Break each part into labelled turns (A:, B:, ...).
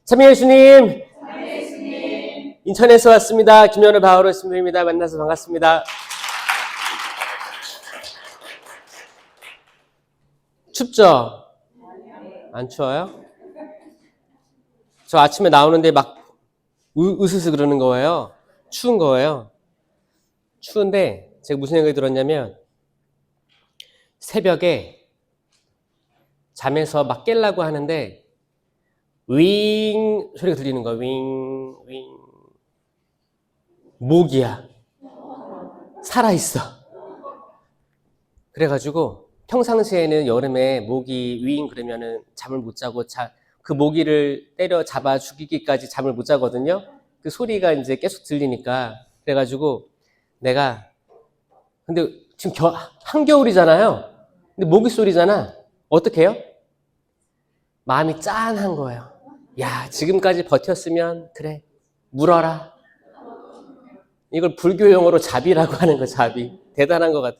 A: 참여해 주님, 인천에서 왔습니다. 김연우 바오로 신부입니다. 만나서 반갑습니다. 춥죠? 안 추워요? 저 아침에 나오는데 막 으스스 그러는 거예요. 추운 거예요. 추운데 제가 무슨 생각이 들었냐면 새벽에 잠에서 막 깰라고 하는데 윙 소리가 들리는 거야. 윙 윙. 모기야. 살아있어. 그래가지고 평상시에는 여름에 모기 윙 그러면은 잠을 못 자고 그 모기를 때려 잡아 죽이기까지 잠을 못 자거든요. 그 소리가 이제 계속 들리니까. 그래가지고 내가 근데 지금 한겨울이잖아요. 근데 모기 소리잖아. 어떻게 해요? 마음이 짠한 거예요. 야, 지금까지 버텼으면 그래 물어라. 이걸 불교 용어로 자비라고 하는 거. 자비. 대단한 것 같아.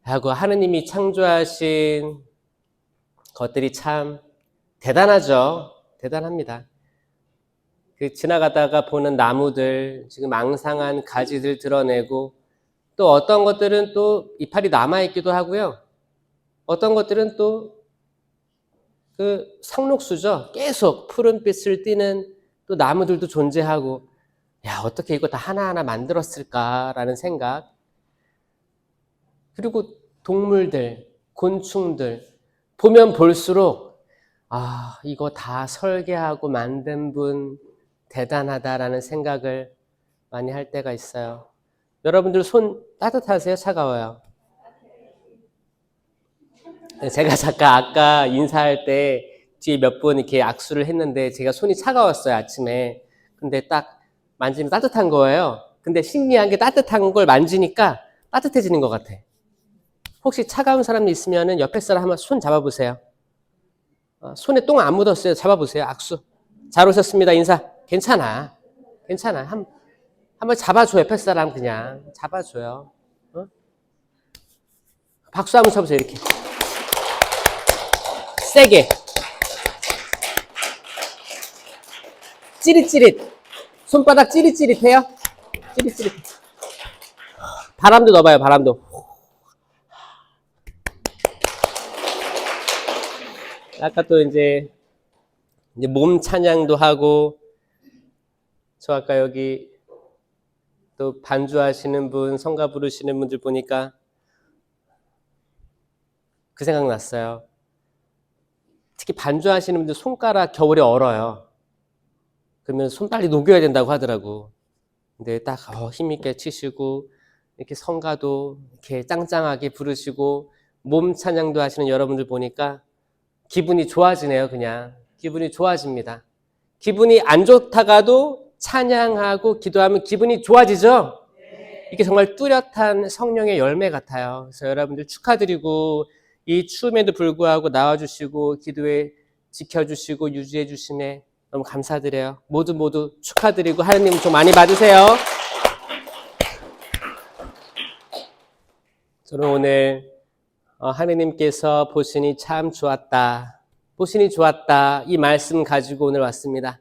A: 하고 하느님이 창조하신 것들이 참 대단하죠. 대단합니다. 그 지나가다가 보는 나무들, 지금 앙상한 가지들 드러내고, 또 어떤 것들은 또 이파리 남아있기도 하고요. 어떤 것들은 또 그 상록수죠. 계속 푸른빛을 띠는 또 나무들도 존재하고, 야, 어떻게 이거 다 하나하나 만들었을까라는 생각. 그리고 동물들, 곤충들, 보면 볼수록, 아, 이거 다 설계하고 만든 분 대단하다라는 생각을 많이 할 때가 있어요. 여러분들 손 따뜻하세요? 차가워요? 제가 잠깐 아까 인사할 때 뒤에 몇 분 이렇게 악수를 했는데 제가 손이 차가웠어요, 아침에. 근데 딱 만지면 따뜻한 거예요. 근데 신기한 게 따뜻한 걸 만지니까 따뜻해지는 것 같아. 혹시 차가운 사람이 있으면 옆에 사람 한번 손 잡아보세요. 손에 똥 안 묻었어요. 잡아보세요. 악수. 잘 오셨습니다. 인사. 괜찮아. 괜찮아. 한번 잡아줘. 옆에 사람 그냥. 잡아줘요. 어? 박수 한번 쳐보세요. 이렇게. 세게. 찌릿찌릿. 손바닥 찌릿찌릿해요? 찌릿찌릿. 바람도 넣어봐요. 바람도. 아까 또 이제 몸 찬양도 하고, 저 아까 여기 또 반주하시는 분, 성가 부르시는 분들 보니까 그 생각 났어요. 특히 반주하시는 분들 손가락 겨울에 얼어요. 그러면 손 빨리 녹여야 된다고 하더라고. 근데 딱 힘있게 치시고 이렇게 성가도 이렇게 짱짱하게 부르시고 몸 찬양도 하시는 여러분들 보니까 기분이 좋아지네요. 그냥 기분이 좋아집니다. 기분이 안 좋다가도 찬양하고 기도하면 기분이 좋아지죠? 이게 정말 뚜렷한 성령의 열매 같아요. 그래서 여러분들 축하드리고 이 추움에도 불구하고 나와주시고 기도에 지켜주시고 유지해 주심에 너무 감사드려요. 모두 축하드리고 하느님 좀 많이 받으세요. 저는 오늘 하느님께서 보시니 참 좋았다. 보시니 좋았다. 이 말씀 가지고 오늘 왔습니다.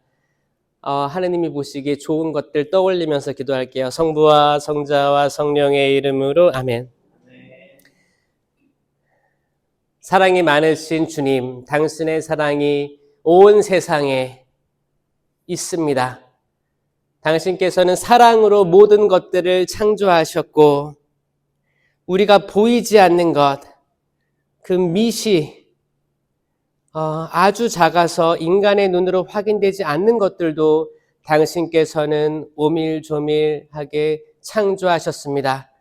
A: 하느님이 보시기에 좋은 것들 떠올리면서 기도할게요. 성부와 성자와 성령의 이름으로 아멘. 사랑이 많으신 주님, 당신의 사랑이 온 세상에 있습니다. 당신께서는 사랑으로 모든 것들을 창조하셨고 우리가 보이지 않는 것, 그 미시 아주 작아서 인간의 눈으로 확인되지 않는 것들도 당신께서는 오밀조밀하게 창조하셨습니다.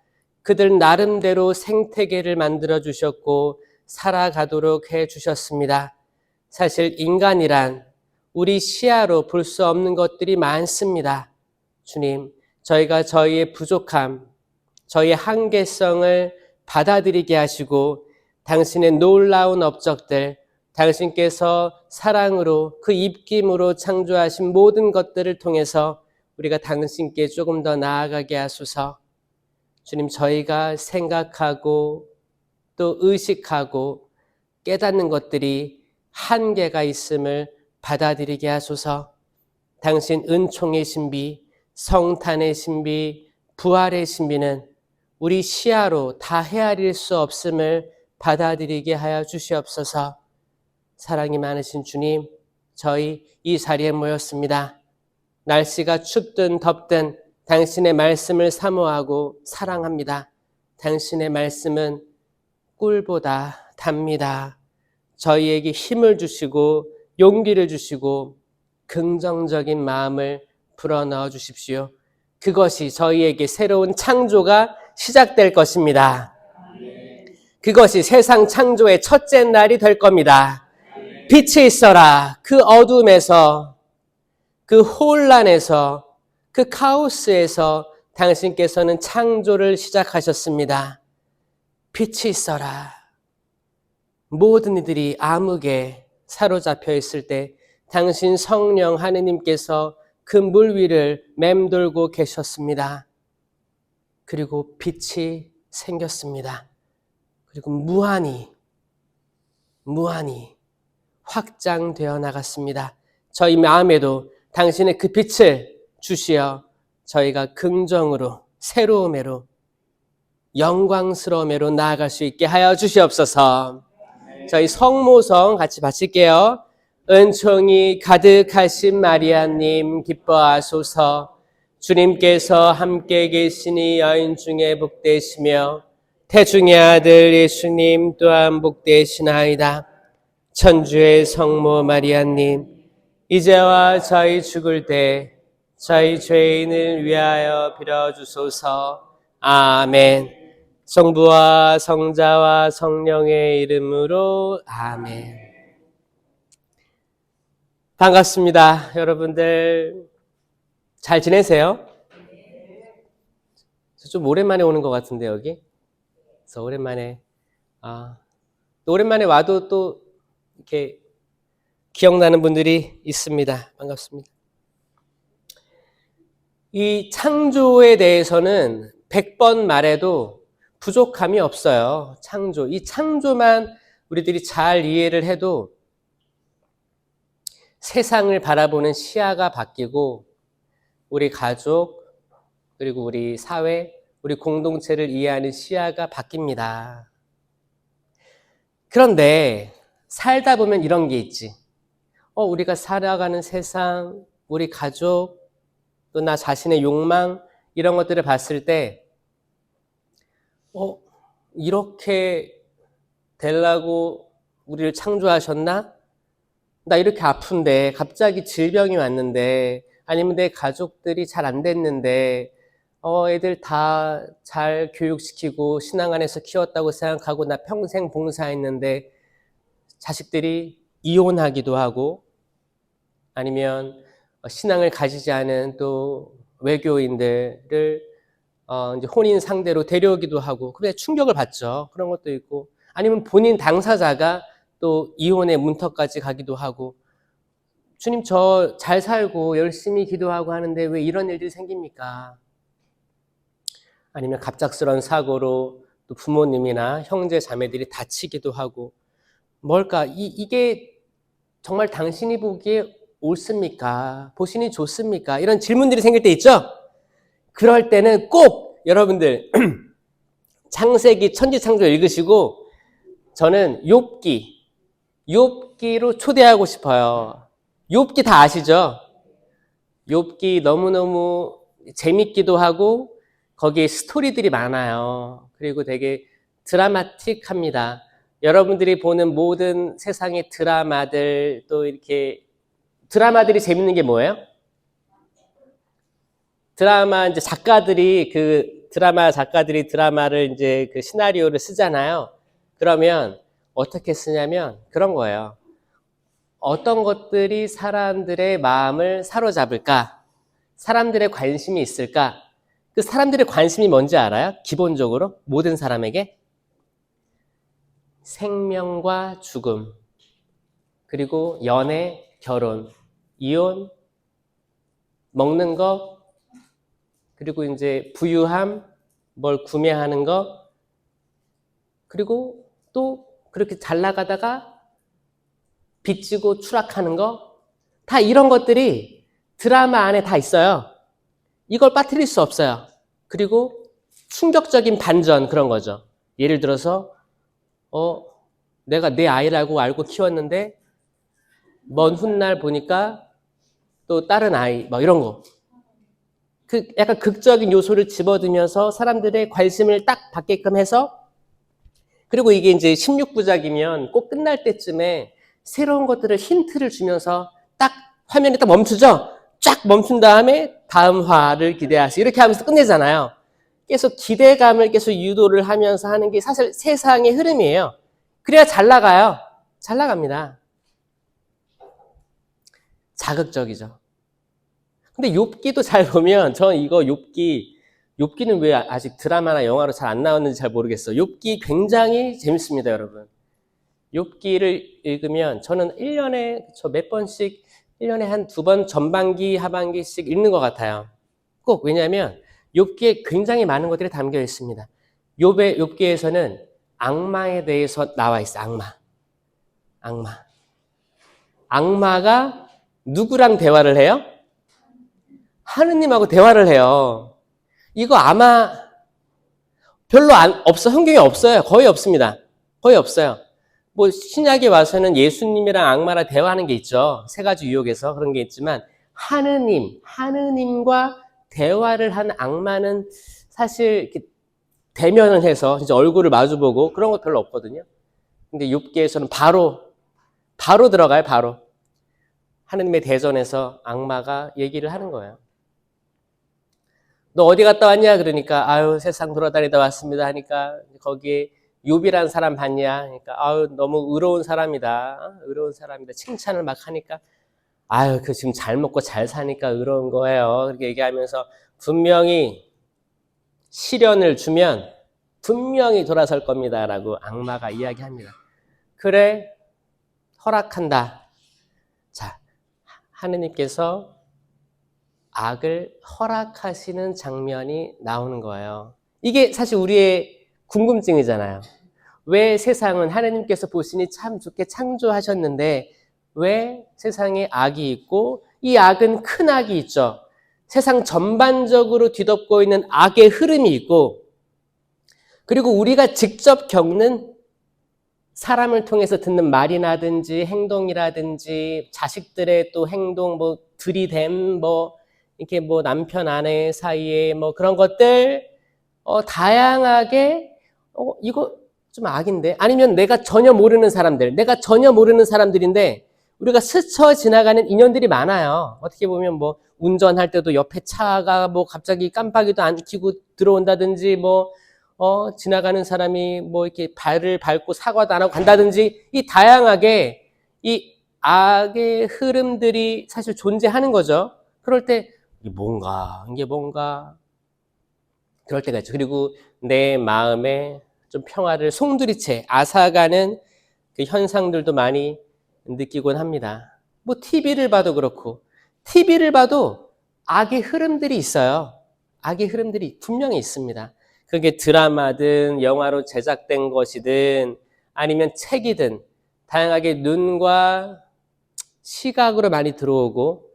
A: 그들 나름대로 생태계를 만들어 주셨고 살아가도록 해주셨습니다. 사실 인간이란 우리 시야로 볼 수 없는 것들이 많습니다. 주님, 저희가 저희의 부족함, 저희의 한계성을 받아들이게 하시고 당신의 놀라운 업적들, 당신께서 사랑으로 그 입김으로 창조하신 모든 것들을 통해서 우리가 당신께 조금 더 나아가게 하소서. 주님, 저희가 생각하고 또 의식하고 깨닫는 것들이 한계가 있음을 받아들이게 하소서. 당신 은총의 신비, 성탄의 신비, 부활의 신비는 우리 시야로 다 헤아릴 수 없음을 받아들이게 하여 주시옵소서. 사랑이 많으신 주님, 저희 이 자리에 모였습니다. 날씨가 춥든 덥든 당신의 말씀을 사모하고 사랑합니다. 당신의 말씀은 꿀보다 답니다. 저희에게 힘을 주시고 용기를 주시고 긍정적인 마음을 불어넣어 주십시오. 그것이 저희에게 새로운 창조가 시작될 것입니다. 그것이 세상 창조의 첫째 날이 될 겁니다. 빛이 있어라. 그 어둠에서, 그 혼란에서, 그 카오스에서 당신께서는 창조를 시작하셨습니다. 빛이 있어라. 모든 이들이 암흑에 사로잡혀 있을 때 당신 성령 하느님께서 그 물 위를 맴돌고 계셨습니다. 그리고 빛이 생겼습니다. 그리고 무한히 확장되어 나갔습니다. 저희 마음에도 당신의 그 빛을 주시어 저희가 긍정으로, 새로움으로, 영광스러움으로 나아갈 수 있게 하여 주시옵소서. 저희 성모성 같이 바칠게요. 은총이 가득하신 마리아님 기뻐하소서. 주님께서 함께 계시니 여인 중에 복되시며 태중의 아들 예수님 또한 복되시나이다. 천주의 성모 마리아님, 이제와 저희 죽을 때 저희 죄인을 위하여 빌어주소서. 아멘. 성부와 성자와 성령의 이름으로 아멘. 반갑습니다. 여러분들 잘 지내세요? 좀 오랜만에 오는 것 같은데 여기. 그래서 오랜만에 오랜만에 와도 또 이렇게 기억나는 분들이 있습니다. 반갑습니다. 이 창조에 대해서는 100번 말해도 부족함이 없어요. 창조. 이 창조만 우리들이 잘 이해를 해도 세상을 바라보는 시야가 바뀌고 우리 가족, 그리고 우리 사회, 우리 공동체를 이해하는 시야가 바뀝니다. 그런데 살다 보면 이런 게 있지. 우리가 살아가는 세상, 우리 가족, 또 나 자신의 욕망, 이런 것들을 봤을 때 이렇게 되려고 우리를 창조하셨나? 나 이렇게 아픈데, 갑자기 질병이 왔는데, 아니면 내 가족들이 잘 안 됐는데, 애들 다 잘 교육시키고 신앙 안에서 키웠다고 생각하고 나 평생 봉사했는데 자식들이 이혼하기도 하고, 아니면 신앙을 가지지 않은 또 외교인들을 이제 혼인 상대로 데려오기도 하고, 그래 충격을 받죠. 그런 것도 있고, 아니면 본인 당사자가 또 이혼의 문턱까지 가기도 하고, 주님 저 잘 살고 열심히 기도하고 하는데 왜 이런 일들이 생깁니까? 아니면 갑작스러운 사고로 또 부모님이나 형제 자매들이 다치기도 하고, 뭘까? 이게 정말 당신이 보기에 옳습니까? 보시니 좋습니까? 이런 질문들이 생길 때 있죠? 그럴 때는 꼭 여러분들 창세기 천지창조 읽으시고 저는 욥기로 초대하고 싶어요. 욥기 다 아시죠? 욥기 너무너무 재밌기도 하고 거기에 스토리들이 많아요. 그리고 되게 드라마틱합니다. 여러분들이 보는 모든 세상의 드라마들, 또 이렇게 드라마들이 재밌는 게 뭐예요? 드라마 이제 작가들이 드라마를 이제 그 시나리오를 쓰잖아요. 그러면 어떻게 쓰냐면 그런 거예요. 어떤 것들이 사람들의 마음을 사로잡을까? 사람들의 관심이 있을까? 그 사람들의 관심이 뭔지 알아요? 기본적으로 모든 사람에게 생명과 죽음, 그리고 연애, 결혼, 이혼, 먹는 거, 그리고 이제 부유함, 뭘 구매하는 거, 그리고 또 그렇게 잘 나가다가 빚지고 추락하는 거, 다 이런 것들이 드라마 안에 다 있어요. 이걸 빠뜨릴 수 없어요. 그리고 충격적인 반전 그런 거죠. 예를 들어서 내가 내 아이라고 알고 키웠는데 먼 훗날 보니까 또 다른 아이 뭐 이런 거. 그 약간 극적인 요소를 집어들면서 사람들의 관심을 딱 받게끔 해서, 그리고 이게 이제 16부작이면 꼭 끝날 때쯤에 새로운 것들을 힌트를 주면서 딱 화면이 딱 멈추죠? 쫙 멈춘 다음에 다음 화를 기대하시 이렇게 하면서 끝내잖아요. 계속 기대감을 계속 유도를 하면서 하는 게 사실 세상의 흐름이에요. 그래야 잘 나가요. 잘 나갑니다. 자극적이죠. 근데 욥기도 잘 보면 저는 이거 욥기는 왜 아직 드라마나 영화로 잘 안 나왔는지 잘 모르겠어요. 욥기 굉장히 재밌습니다, 여러분. 욥기를 읽으면 저는 1년에 몇 번씩 1년에 한 2번 전반기 하반기씩 읽는 것 같아요. 꼭. 왜냐하면 욥기에 굉장히 많은 것들이 담겨 있습니다. 욥기에서는 악마에 대해서 나와 있어요. 악마가 누구랑 대화를 해요? 하느님하고 대화를 해요. 이거 아마 별로 없어. 성경에 없어요. 거의 없습니다. 거의 없어요. 뭐 신약에 와서는 예수님이랑 악마랑 대화하는 게 있죠. 3가지 유혹에서 그런 게 있지만 하느님과 대화를 하는 악마는 사실 이렇게 대면을 해서 진짜 얼굴을 마주보고 그런 거 별로 없거든요. 근데 욥기에서는 바로 들어가요. 바로 하느님의 대전에서 악마가 얘기를 하는 거예요. 너 어디 갔다 왔냐? 그러니까 아유 세상 돌아다니다 왔습니다 하니까 거기에 욥이라는 사람 봤냐? 그러니까 아유 너무 의로운 사람이다. 칭찬을 막 하니까 아유 그 지금 잘 먹고 잘 사니까 의로운 거예요. 그렇게 얘기하면서 분명히 시련을 주면 분명히 돌아설 겁니다라고 악마가 이야기합니다. 그래 허락한다. 자, 하느님께서 악을 허락하시는 장면이 나오는 거예요. 이게 사실 우리의 궁금증이잖아요. 왜 세상은 하느님께서 보시니 참 좋게 창조하셨는데 왜 세상에 악이 있고 이 악은 큰 악이 있죠. 세상 전반적으로 뒤덮고 있는 악의 흐름이 있고, 그리고 우리가 직접 겪는 사람을 통해서 듣는 말이라든지 행동이라든지 자식들의 또 행동, 뭐 들이댐, 뭐 이렇게 뭐 남편 아내 사이에 뭐 그런 것들 다양하게 이거 좀 악인데, 아니면 내가 전혀 모르는 사람들인데 우리가 스쳐 지나가는 인연들이 많아요. 어떻게 보면 뭐 운전할 때도 옆에 차가 뭐 갑자기 깜빡이도 안 켜고 들어온다든지 뭐 지나가는 사람이 뭐 이렇게 발을 밟고 사과도 안 하고 간다든지, 이 다양하게 이 악의 흐름들이 사실 존재하는 거죠. 그럴 때 이게 뭔가 그럴 때가 있죠. 그리고 내 마음에 좀 평화를 송두리째 앗아가는 그 현상들도 많이 느끼곤 합니다. 뭐 TV를 봐도 그렇고, TV를 봐도 악의 흐름들이 있어요. 악의 흐름들이 분명히 있습니다. 그게 드라마든 영화로 제작된 것이든 아니면 책이든 다양하게 눈과 시각으로 많많이 들어오고,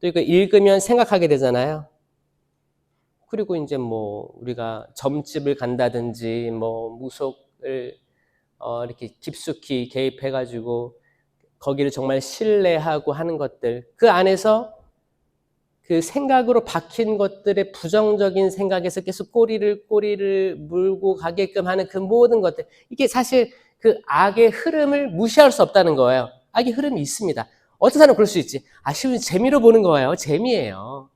A: 또 이거 읽으면 생각하게 되잖아요. 그리고 이제 뭐 우리가 점집을 간다든지 뭐 무속을 이렇게 깊숙이 개입해가지고 거기를 정말 신뢰하고 하는 것들, 그 안에서 그 생각으로 박힌 것들의 부정적인 생각에서 계속 꼬리를 물고 가게끔 하는 그 모든 것들, 이게 사실 그 악의 흐름을 무시할 수 없다는 거예요. 악의 흐름이 있습니다. 어떤 사람은 그럴 수 있지. 쉬운 재미로 보는 거예요. 재미예요.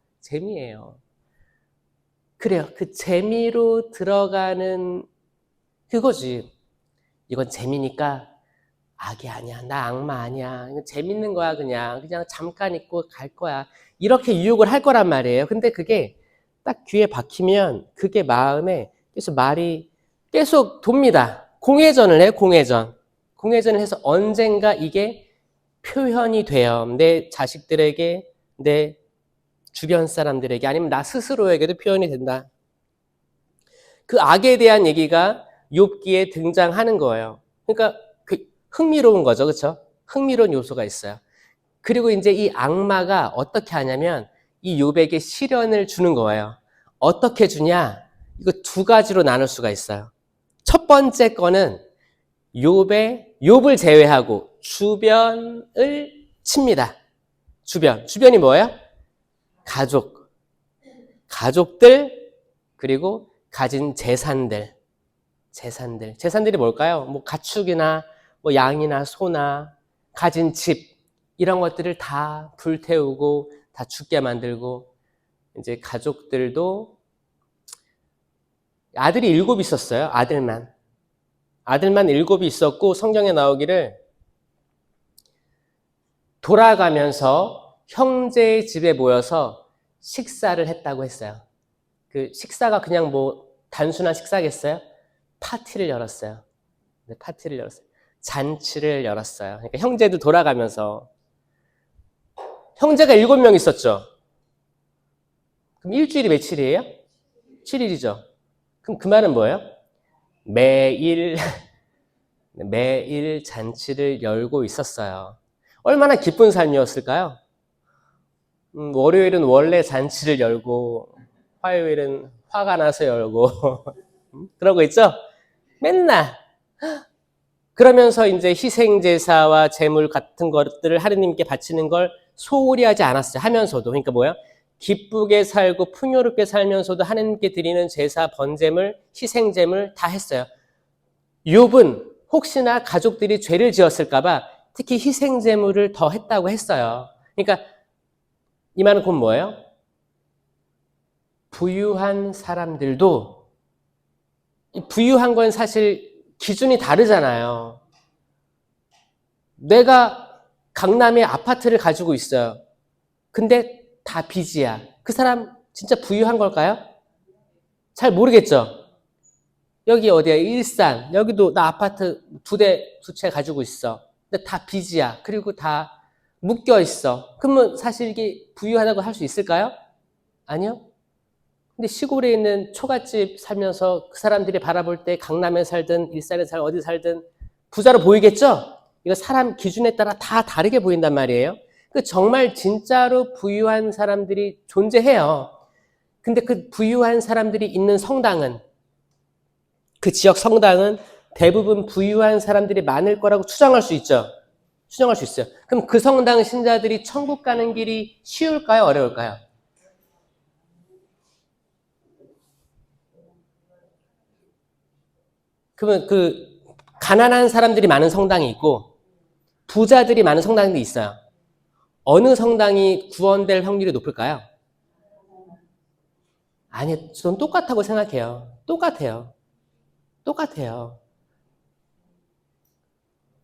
A: 그래요. 그 재미로 들어가는 그거지. 이건 재미니까 악이 아니야. 나 악마 아니야. 이거 재밌는 거야. 그냥 잠깐 있고 갈 거야. 이렇게 유혹을 할 거란 말이에요. 근데 그게 딱 귀에 박히면 그게 마음에 계속 말이 계속 돕니다. 공회전을 해요. 공회전을 해서 언젠가 이게 표현이 돼요. 내 자식들에게, 내 주변 사람들에게, 아니면 나 스스로에게도 표현이 된다. 그 악에 대한 얘기가 욥기에 등장하는 거예요. 그러니까 흥미로운 거죠. 그렇죠? 흥미로운 요소가 있어요. 그리고 이제 이 악마가 어떻게 하냐면 이 욥에게 시련을 주는 거예요. 어떻게 주냐? 이거 두 가지로 나눌 수가 있어요. 첫 번째 거는 욥을 제외하고 주변을 칩니다. 주변이 뭐예요? 가족들, 그리고 가진 재산들이 뭘까요? 뭐 가축이나 뭐 양이나 소나 가진 집, 이런 것들을 다 불태우고 다 죽게 만들고, 이제 가족들도 아들이 7 있었어요. 아들만 7이 있었고, 성경에 나오기를 돌아가면서 형제의 집에 모여서 식사를 했다고 했어요. 그 식사가 그냥 뭐 단순한 식사겠어요? 파티를 열었어요. 잔치를 열었어요. 그러니까 형제도 돌아가면서. 형제가 7명 있었죠. 그럼 일주일이 며칠이에요? 7일이죠. 그럼 그 말은 뭐예요? 매일 잔치를 열고 있었어요. 얼마나 기쁜 삶이었을까요? 월요일은 원래 잔치를 열고, 화요일은 화가 나서 열고, 그러고 있죠? 맨날. 그러면서 이제 희생제사와 제물 같은 것들을 하느님께 바치는 걸 소홀히 하지 않았어요. 하면서도. 그러니까 뭐야? 기쁘게 살고 풍요롭게 살면서도 하느님께 드리는 제사, 번제물, 희생제물 다 했어요. 욥은 혹시나 가족들이 죄를 지었을까봐 특히 희생제물을 더 했다고 했어요. 그러니까 이 말은 곧 뭐예요? 부유한 사람들도, 부유한 건 사실 기준이 다르잖아요. 내가 강남에 아파트를 가지고 있어요. 근데 다 빚이야. 그 사람 진짜 부유한 걸까요? 잘 모르겠죠? 여기 어디야? 일산. 여기도 나 아파트 2채 가지고 있어. 근데 다 빚이야. 그리고 다 묶여 있어. 그러면 사실 이게 부유하다고 할 수 있을까요? 아니요. 근데 시골에 있는 초가집 살면서 그 사람들이 바라볼 때 강남에 살든 일산에 살든 어디 살든 부자로 보이겠죠? 이거 사람 기준에 따라 다 다르게 보인단 말이에요. 정말 진짜로 부유한 사람들이 존재해요. 근데 그 부유한 사람들이 있는 성당은, 그 지역 성당은 대부분 부유한 사람들이 많을 거라고 추정할 수 있죠. 추정할 수 있어요. 그럼 그 성당 신자들이 천국 가는 길이 쉬울까요? 어려울까요? 그러면 그 가난한 사람들이 많은 성당이 있고 부자들이 많은 성당도 있어요. 어느 성당이 구원될 확률이 높을까요? 아니, 전 똑같다고 생각해요. 똑같아요.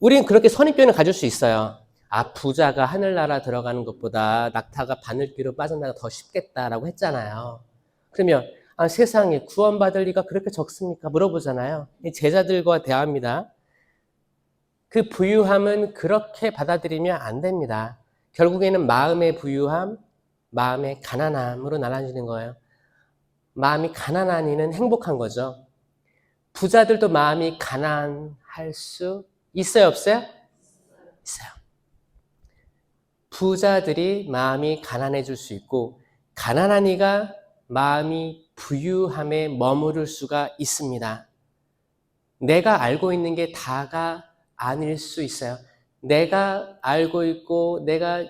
A: 우리는 그렇게 선입견을 가질 수 있어요. 아, 부자가 하늘나라 들어가는 것보다 낙타가 바늘귀로 빠져나가 더 쉽겠다라고 했잖아요. 그러면 아, 세상에 구원받을 리가 그렇게 적습니까? 물어보잖아요. 제자들과 대화합니다. 그 부유함은 그렇게 받아들이면 안 됩니다. 결국에는 마음의 부유함, 마음의 가난함으로 나눠지는 거예요. 마음이 가난한 이는 행복한 거죠. 부자들도 마음이 가난할 수 있어요, 없어요? 있어요. 부자들이 마음이 가난해질 수 있고 가난한 이가 마음이 부유함에 머무를 수가 있습니다. 내가 알고 있는 게 다가 아닐 수 있어요. 내가 알고 있고 내가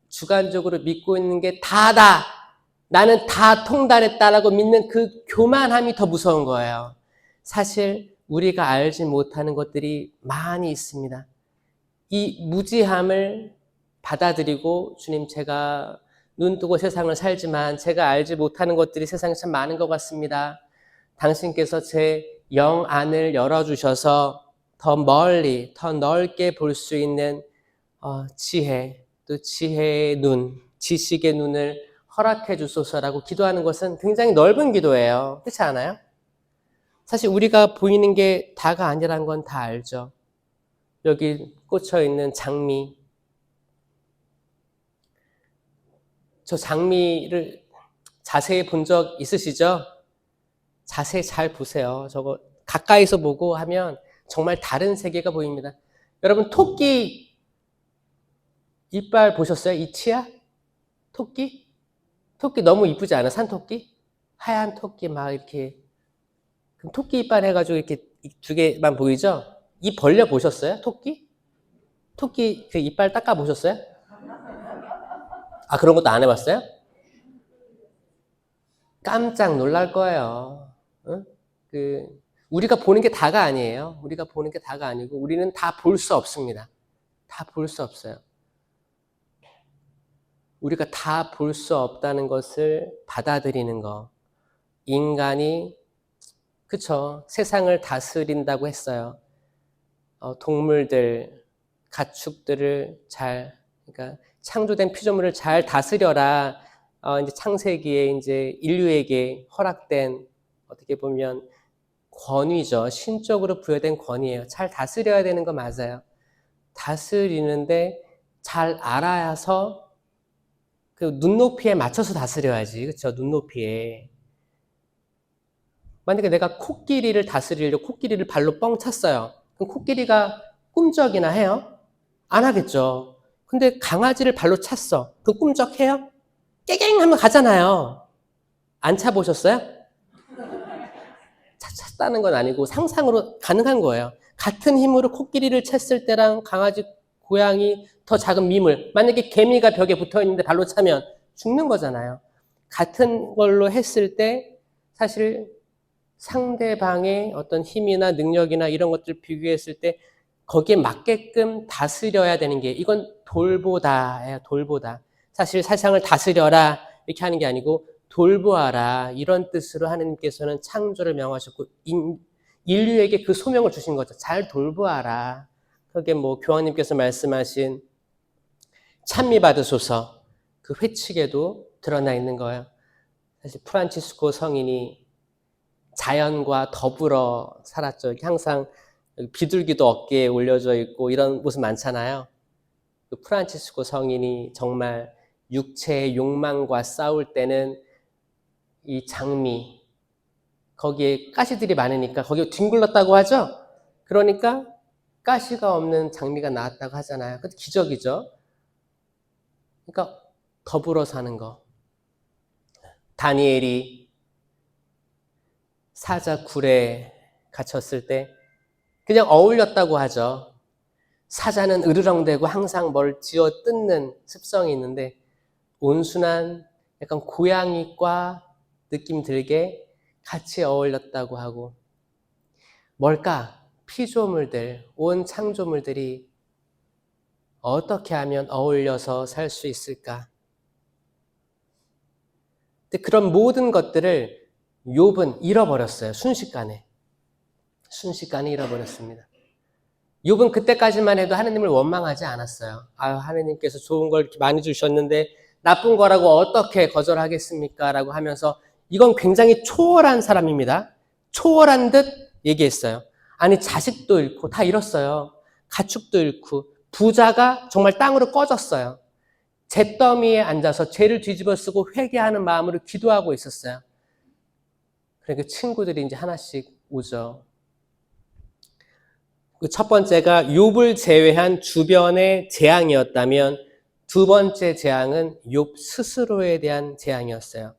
A: 주관적으로 믿고 있는 게 다다. 나는 다 통달했다라고 믿는 그 교만함이 더 무서운 거예요. 사실 우리가 알지 못하는 것들이 많이 있습니다. 이 무지함을 받아들이고 주님, 제가 눈 뜨고 세상을 살지만 제가 알지 못하는 것들이 세상에 참 많은 것 같습니다. 당신께서 제 영 안을 열어주셔서 더 멀리, 더 넓게 볼 수 있는 지혜, 또 지혜의 눈, 지식의 눈을 허락해 주소서라고 기도하는 것은 굉장히 넓은 기도예요. 그렇지 않아요? 사실 우리가 보이는 게 다가 아니라는 건 다 알죠. 여기 꽂혀있는 장미, 저 장미를 자세히 본 적 있으시죠? 자세히 잘 보세요. 저거 가까이서 보고 하면 정말 다른 세계가 보입니다. 여러분, 토끼 이빨 보셨어요? 이 치아? 토끼? 토끼 너무 이쁘지 않아? 산토끼? 하얀 토끼 막 이렇게. 그럼 토끼 이빨 해가지고 이렇게 두 개만 보이죠? 입 벌려 보셨어요? 토끼? 토끼 그 이빨 닦아 보셨어요? 아, 그런 것도 안 해봤어요? 깜짝 놀랄 거예요. 응? 우리가 보는 게 다가 아니에요. 우리가 보는 게 다가 아니고, 우리는 다 볼 수 없습니다. 다 볼 수 없어요. 우리가 다 볼 수 없다는 것을 받아들이는 거. 인간이, 그쵸, 세상을 다스린다고 했어요. 동물들, 가축들을 잘, 그러니까 창조된 피조물을 잘 다스려라. 이제 창세기에 이제 인류에게 허락된, 어떻게 보면 권위죠. 신적으로 부여된 권위예요. 잘 다스려야 되는 거 맞아요. 다스리는데 잘 알아서 그 눈높이에 맞춰서 다스려야지. 그렇죠? 눈높이에. 만약에 내가 코끼리를 다스리려고 코끼리를 발로 뻥 찼어요. 그럼 코끼리가 꿈쩍이나 해요? 안 하겠죠. 근데 강아지를 발로 찼어. 그럼 꿈쩍해요? 깨갱 하면 가잖아요. 안 차보셨어요? 찼다는 건 아니고 상상으로 가능한 거예요. 같은 힘으로 코끼리를 찼을 때랑 강아지, 고양이, 더 작은 미물, 만약에 개미가 벽에 붙어있는데 발로 차면 죽는 거잖아요. 같은 걸로 했을 때 사실 상대방의 어떤 힘이나 능력이나 이런 것들 비교했을 때 거기에 맞게끔 다스려야 되는 게, 이건 돌보다예요. 돌보다. 사실 세상을 다스려라 이렇게 하는 게 아니고 돌보아라, 이런 뜻으로 하느님께서는 창조를 명하셨고 인류에게 그 소명을 주신 거죠. 잘 돌보아라. 그게 뭐 교황님께서 말씀하신 찬미 받으소서, 그 회칙에도 드러나 있는 거예요. 사실 프란치스코 성인이 자연과 더불어 살았죠. 항상 비둘기도 어깨에 올려져 있고 이런 모습 많잖아요. 그 프란치스코 성인이 정말 육체의 욕망과 싸울 때는 이 장미, 거기에 가시들이 많으니까 거기에 뒹굴렀다고 하죠. 그러니까 가시가 없는 장미가 나왔다고 하잖아요. 그것도 기적이죠. 그러니까 더불어 사는 거. 다니엘이 사자 굴에 갇혔을 때 그냥 어울렸다고 하죠. 사자는 으르렁대고 항상 뭘 쥐어 뜯는 습성이 있는데 온순한 약간 고양이과 느낌 들게 같이 어울렸다고 하고, 뭘까? 피조물들, 온 창조물들이 어떻게 하면 어울려서 살 수 있을까? 근데 그런 모든 것들을 욥은 잃어버렸어요. 순식간에 잃어버렸습니다. 욥은 그때까지만 해도 하느님을 원망하지 않았어요. 하느님께서 좋은 걸 많이 주셨는데 나쁜 거라고 어떻게 거절하겠습니까? 라고 하면서, 이건 굉장히 초월한 사람입니다. 초월한 듯 얘기했어요. 아니, 자식도 잃고 다 잃었어요. 가축도 잃고 부자가 정말 땅으로 꺼졌어요. 잿더미에 앉아서 죄를 뒤집어 쓰고 회개하는 마음으로 기도하고 있었어요. 그러니까 친구들이 이제 하나씩 오죠. 첫 번째가 욥을 제외한 주변의 재앙이었다면, 두 번째 재앙은 욥 스스로에 대한 재앙이었어요.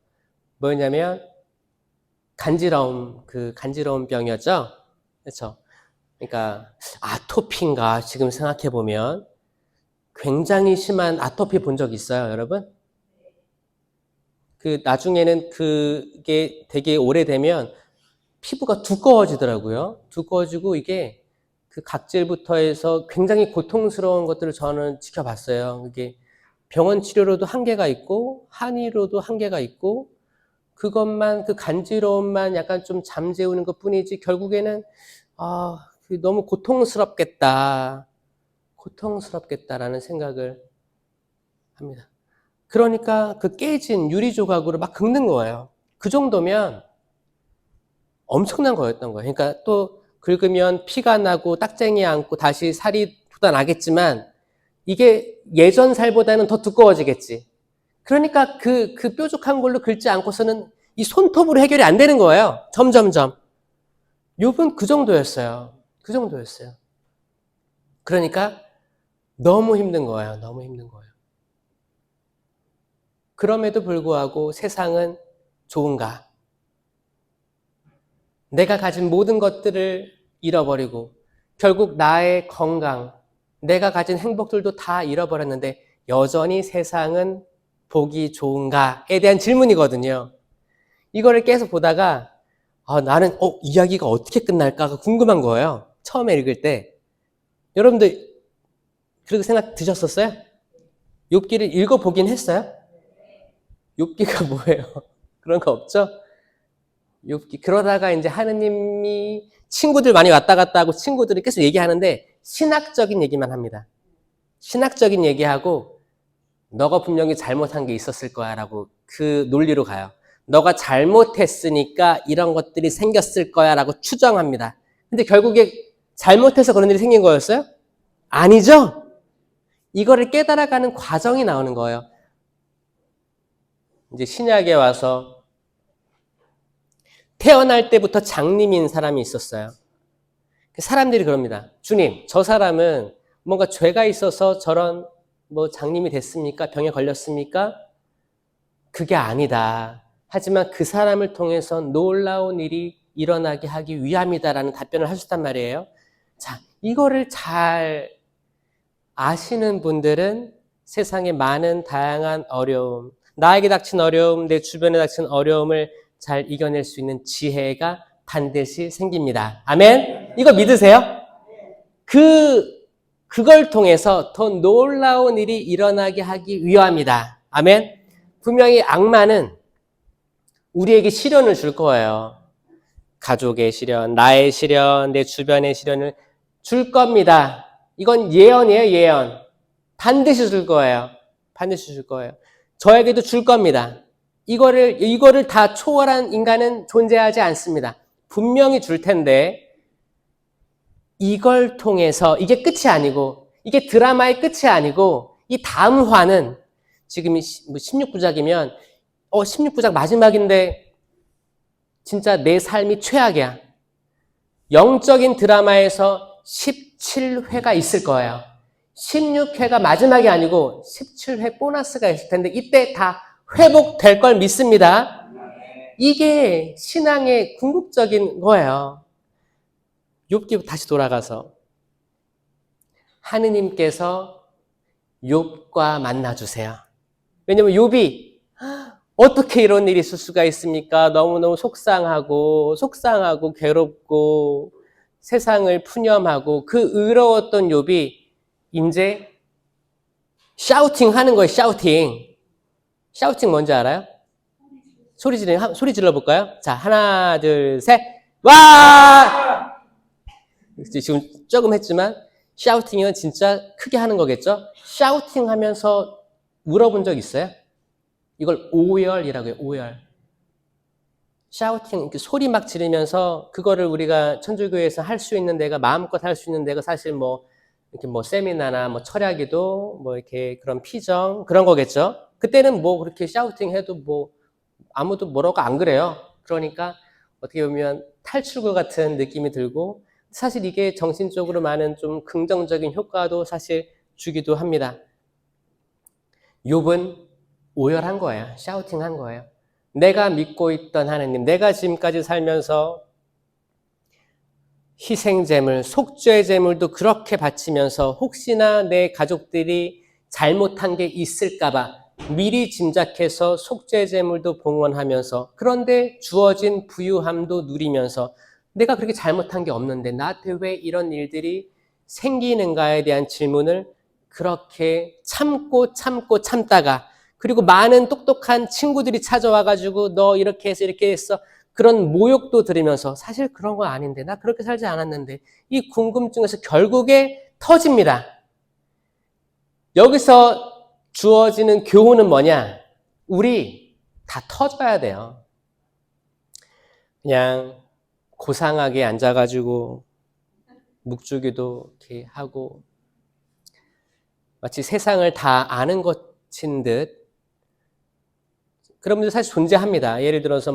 A: 뭐였냐면 간지러움, 그 간지러움 병이었죠. 그렇죠? 그러니까 아토피인가, 지금 생각해 보면 굉장히 심한 아토피 본 적 있어요, 여러분? 그 나중에는 그게 되게 오래되면 피부가 두꺼워지더라고요. 두꺼워지고 이게 그 각질부터 해서 굉장히 고통스러운 것들을 저는 지켜봤어요. 그게 병원 치료로도 한계가 있고 한의로도 한계가 있고, 그것만, 그 간지러움만 약간 좀 잠재우는 것 뿐이지 결국에는 너무 고통스럽겠다라는 생각을 합니다. 그러니까 그 깨진 유리 조각으로 막 긁는 거예요. 그 정도면 엄청난 거였던 거예요. 그러니까 또 긁으면 피가 나고 딱쟁이 안고 다시 살이 돋아나겠지만 이게 예전 살보다는 더 두꺼워지겠지. 그러니까 그 뾰족한 걸로 긁지 않고서는 이 손톱으로 해결이 안 되는 거예요. 점점점. 욥은 그 정도였어요. 그 정도였어요. 그러니까 너무 힘든 거예요. 너무 힘든 거예요. 그럼에도 불구하고 세상은 좋은가? 내가 가진 모든 것들을 잃어버리고 결국 나의 건강, 내가 가진 행복들도 다 잃어버렸는데 여전히 세상은 보기 좋은가에 대한 질문이거든요. 이거를 계속 보다가 나는 이야기가 어떻게 끝날까가 궁금한 거예요. 처음에 읽을 때. 여러분들 그렇게 생각 드셨었어요? 욥기를 읽어보긴 했어요? 욥기가 뭐예요? 그런 거 없죠? 욥기. 그러다가 이제 하느님이 친구들 많이 왔다 갔다 하고 친구들이 계속 얘기하는데 신학적인 얘기만 합니다. 신학적인 얘기하고 너가 분명히 잘못한 게 있었을 거야 라고 그 논리로 가요. 너가 잘못했으니까 이런 것들이 생겼을 거야 라고 추정합니다. 근데 결국에 잘못해서 그런 일이 생긴 거였어요? 아니죠? 이거를 깨달아가는 과정이 나오는 거예요. 이제 신약에 와서 태어날 때부터 장님인 사람이 있었어요. 사람들이 그럽니다. 주님, 저 사람은 뭔가 죄가 있어서 저런 장님이 됐습니까? 병에 걸렸습니까? 그게 아니다. 하지만 그 사람을 통해서 놀라운 일이 일어나게 하기 위함이다라는 답변을 하셨단 말이에요. 자, 이거를 잘 아시는 분들은 세상의 많은 다양한 어려움, 나에게 닥친 어려움, 내 주변에 닥친 어려움을 잘 이겨낼 수 있는 지혜가 반드시 생깁니다. 아멘? 이거 믿으세요? 그걸 통해서 더 놀라운 일이 일어나게 하기 위함이다. 아멘? 분명히 악마는 우리에게 시련을 줄 거예요. 가족의 시련, 나의 시련, 내 주변의 시련을 줄 겁니다. 이건 예언이에요, 예언. 반드시 줄 거예요. 반드시 줄 거예요. 저에게도 줄 겁니다. 이거를 다 초월한 인간은 존재하지 않습니다. 분명히 줄 텐데, 이걸 통해서, 이게 끝이 아니고, 이게 드라마의 끝이 아니고, 이 다음 화는, 지금 16부작이면, 16부작 마지막인데, 진짜 내 삶이 최악이야. 영적인 드라마에서 17회가 있을 거예요. 16회가 마지막이 아니고 17회 보너스가 있을 텐데 이때 다 회복될 걸 믿습니다. 이게 신앙의 궁극적인 거예요. 욥기 다시 돌아가서 하느님께서 욥과 만나주세요. 왜냐면 욥이 어떻게 이런 일이 있을 수가 있습니까? 너무너무 속상하고 괴롭고 세상을 푸념하고 그 의로웠던 욥이 이제 샤우팅 하는 거예요. 샤우팅 뭔지 알아요? 소리 질러 볼까요? 자, 하나, 둘, 셋. 와! 지금 조금 했지만 샤우팅은 진짜 크게 하는 거겠죠? 샤우팅 하면서 울어본 적 있어요? 이걸 오열이라고 해요. 오열. 샤우팅, 소리 막 지르면서 그거를 우리가 천주교에서 할 수 있는 데가 마음껏 할 수 있는 데가 사실 이렇게 세미나나 철야기도 이렇게 그런 피정 그런 거겠죠. 그때는 그렇게 샤우팅 해도 아무도 뭐라고 안 그래요. 그러니까 어떻게 보면 탈출구 같은 느낌이 들고 사실 이게 정신적으로 많은 좀 긍정적인 효과도 사실 주기도 합니다. 욥은 오열한 거예요. 샤우팅한 거예요. 내가 믿고 있던 하나님, 내가 지금까지 살면서 희생제물, 속죄제물도 그렇게 바치면서 혹시나 내 가족들이 잘못한 게 있을까봐 미리 짐작해서 속죄제물도 봉헌하면서 그런데 주어진 부유함도 누리면서 내가 그렇게 잘못한 게 없는데 나한테 왜 이런 일들이 생기는가에 대한 질문을 그렇게 참다가 그리고 많은 똑똑한 친구들이 찾아와가지고 너 이렇게 했어 그런 모욕도 들으면서 사실 그런 거 아닌데 나 그렇게 살지 않았는데 이 궁금증에서 결국에 터집니다. 여기서 주어지는 교훈은 뭐냐? 우리 다 터져야 돼요. 그냥 고상하게 앉아가지고 묵주기도 이렇게 하고 마치 세상을 다 아는 것인 듯 그런 분들 사실 존재합니다. 예를 들어서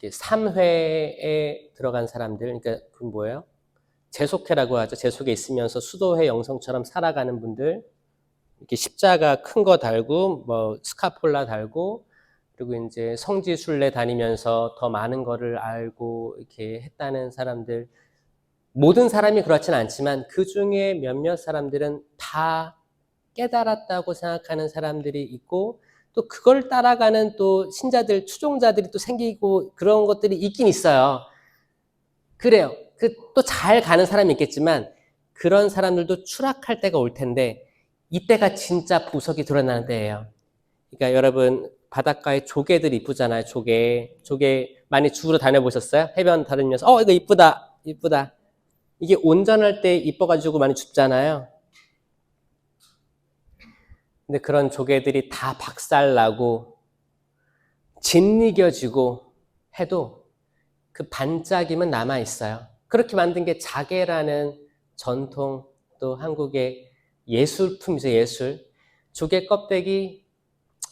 A: 3회에 들어간 사람들, 그러니까 그건 뭐예요? 재속회라고 하죠. 재속에 있으면서 수도회 영성처럼 살아가는 분들, 이렇게 십자가 큰 거 달고, 뭐, 스카폴라 달고, 그리고 이제 성지순례 다니면서 더 많은 거를 알고 이렇게 했다는 사람들, 모든 사람이 그렇진 않지만 그 중에 몇몇 사람들은 다 깨달았다고 생각하는 사람들이 있고, 또 그걸 따라가는 또 신자들, 추종자들이 또 생기고 그런 것들이 있긴 있어요. 그래요. 또 잘 가는 사람이 있겠지만 그런 사람들도 추락할 때가 올 텐데 이때가 진짜 보석이 드러나는 때예요. 그러니까 여러분 바닷가에 조개들 이쁘잖아요. 조개 많이 주우러 다녀보셨어요? 해변 다니면서 이거 이쁘다 이쁘다. 이게 온전할 때 이뻐가지고 많이 줍잖아요. 근데 그런 조개들이 다 박살나고 짓이겨지고 해도 그 반짝임은 남아있어요. 그렇게 만든 게 자개라는 전통, 또 한국의 예술품이죠, 예술. 조개 껍데기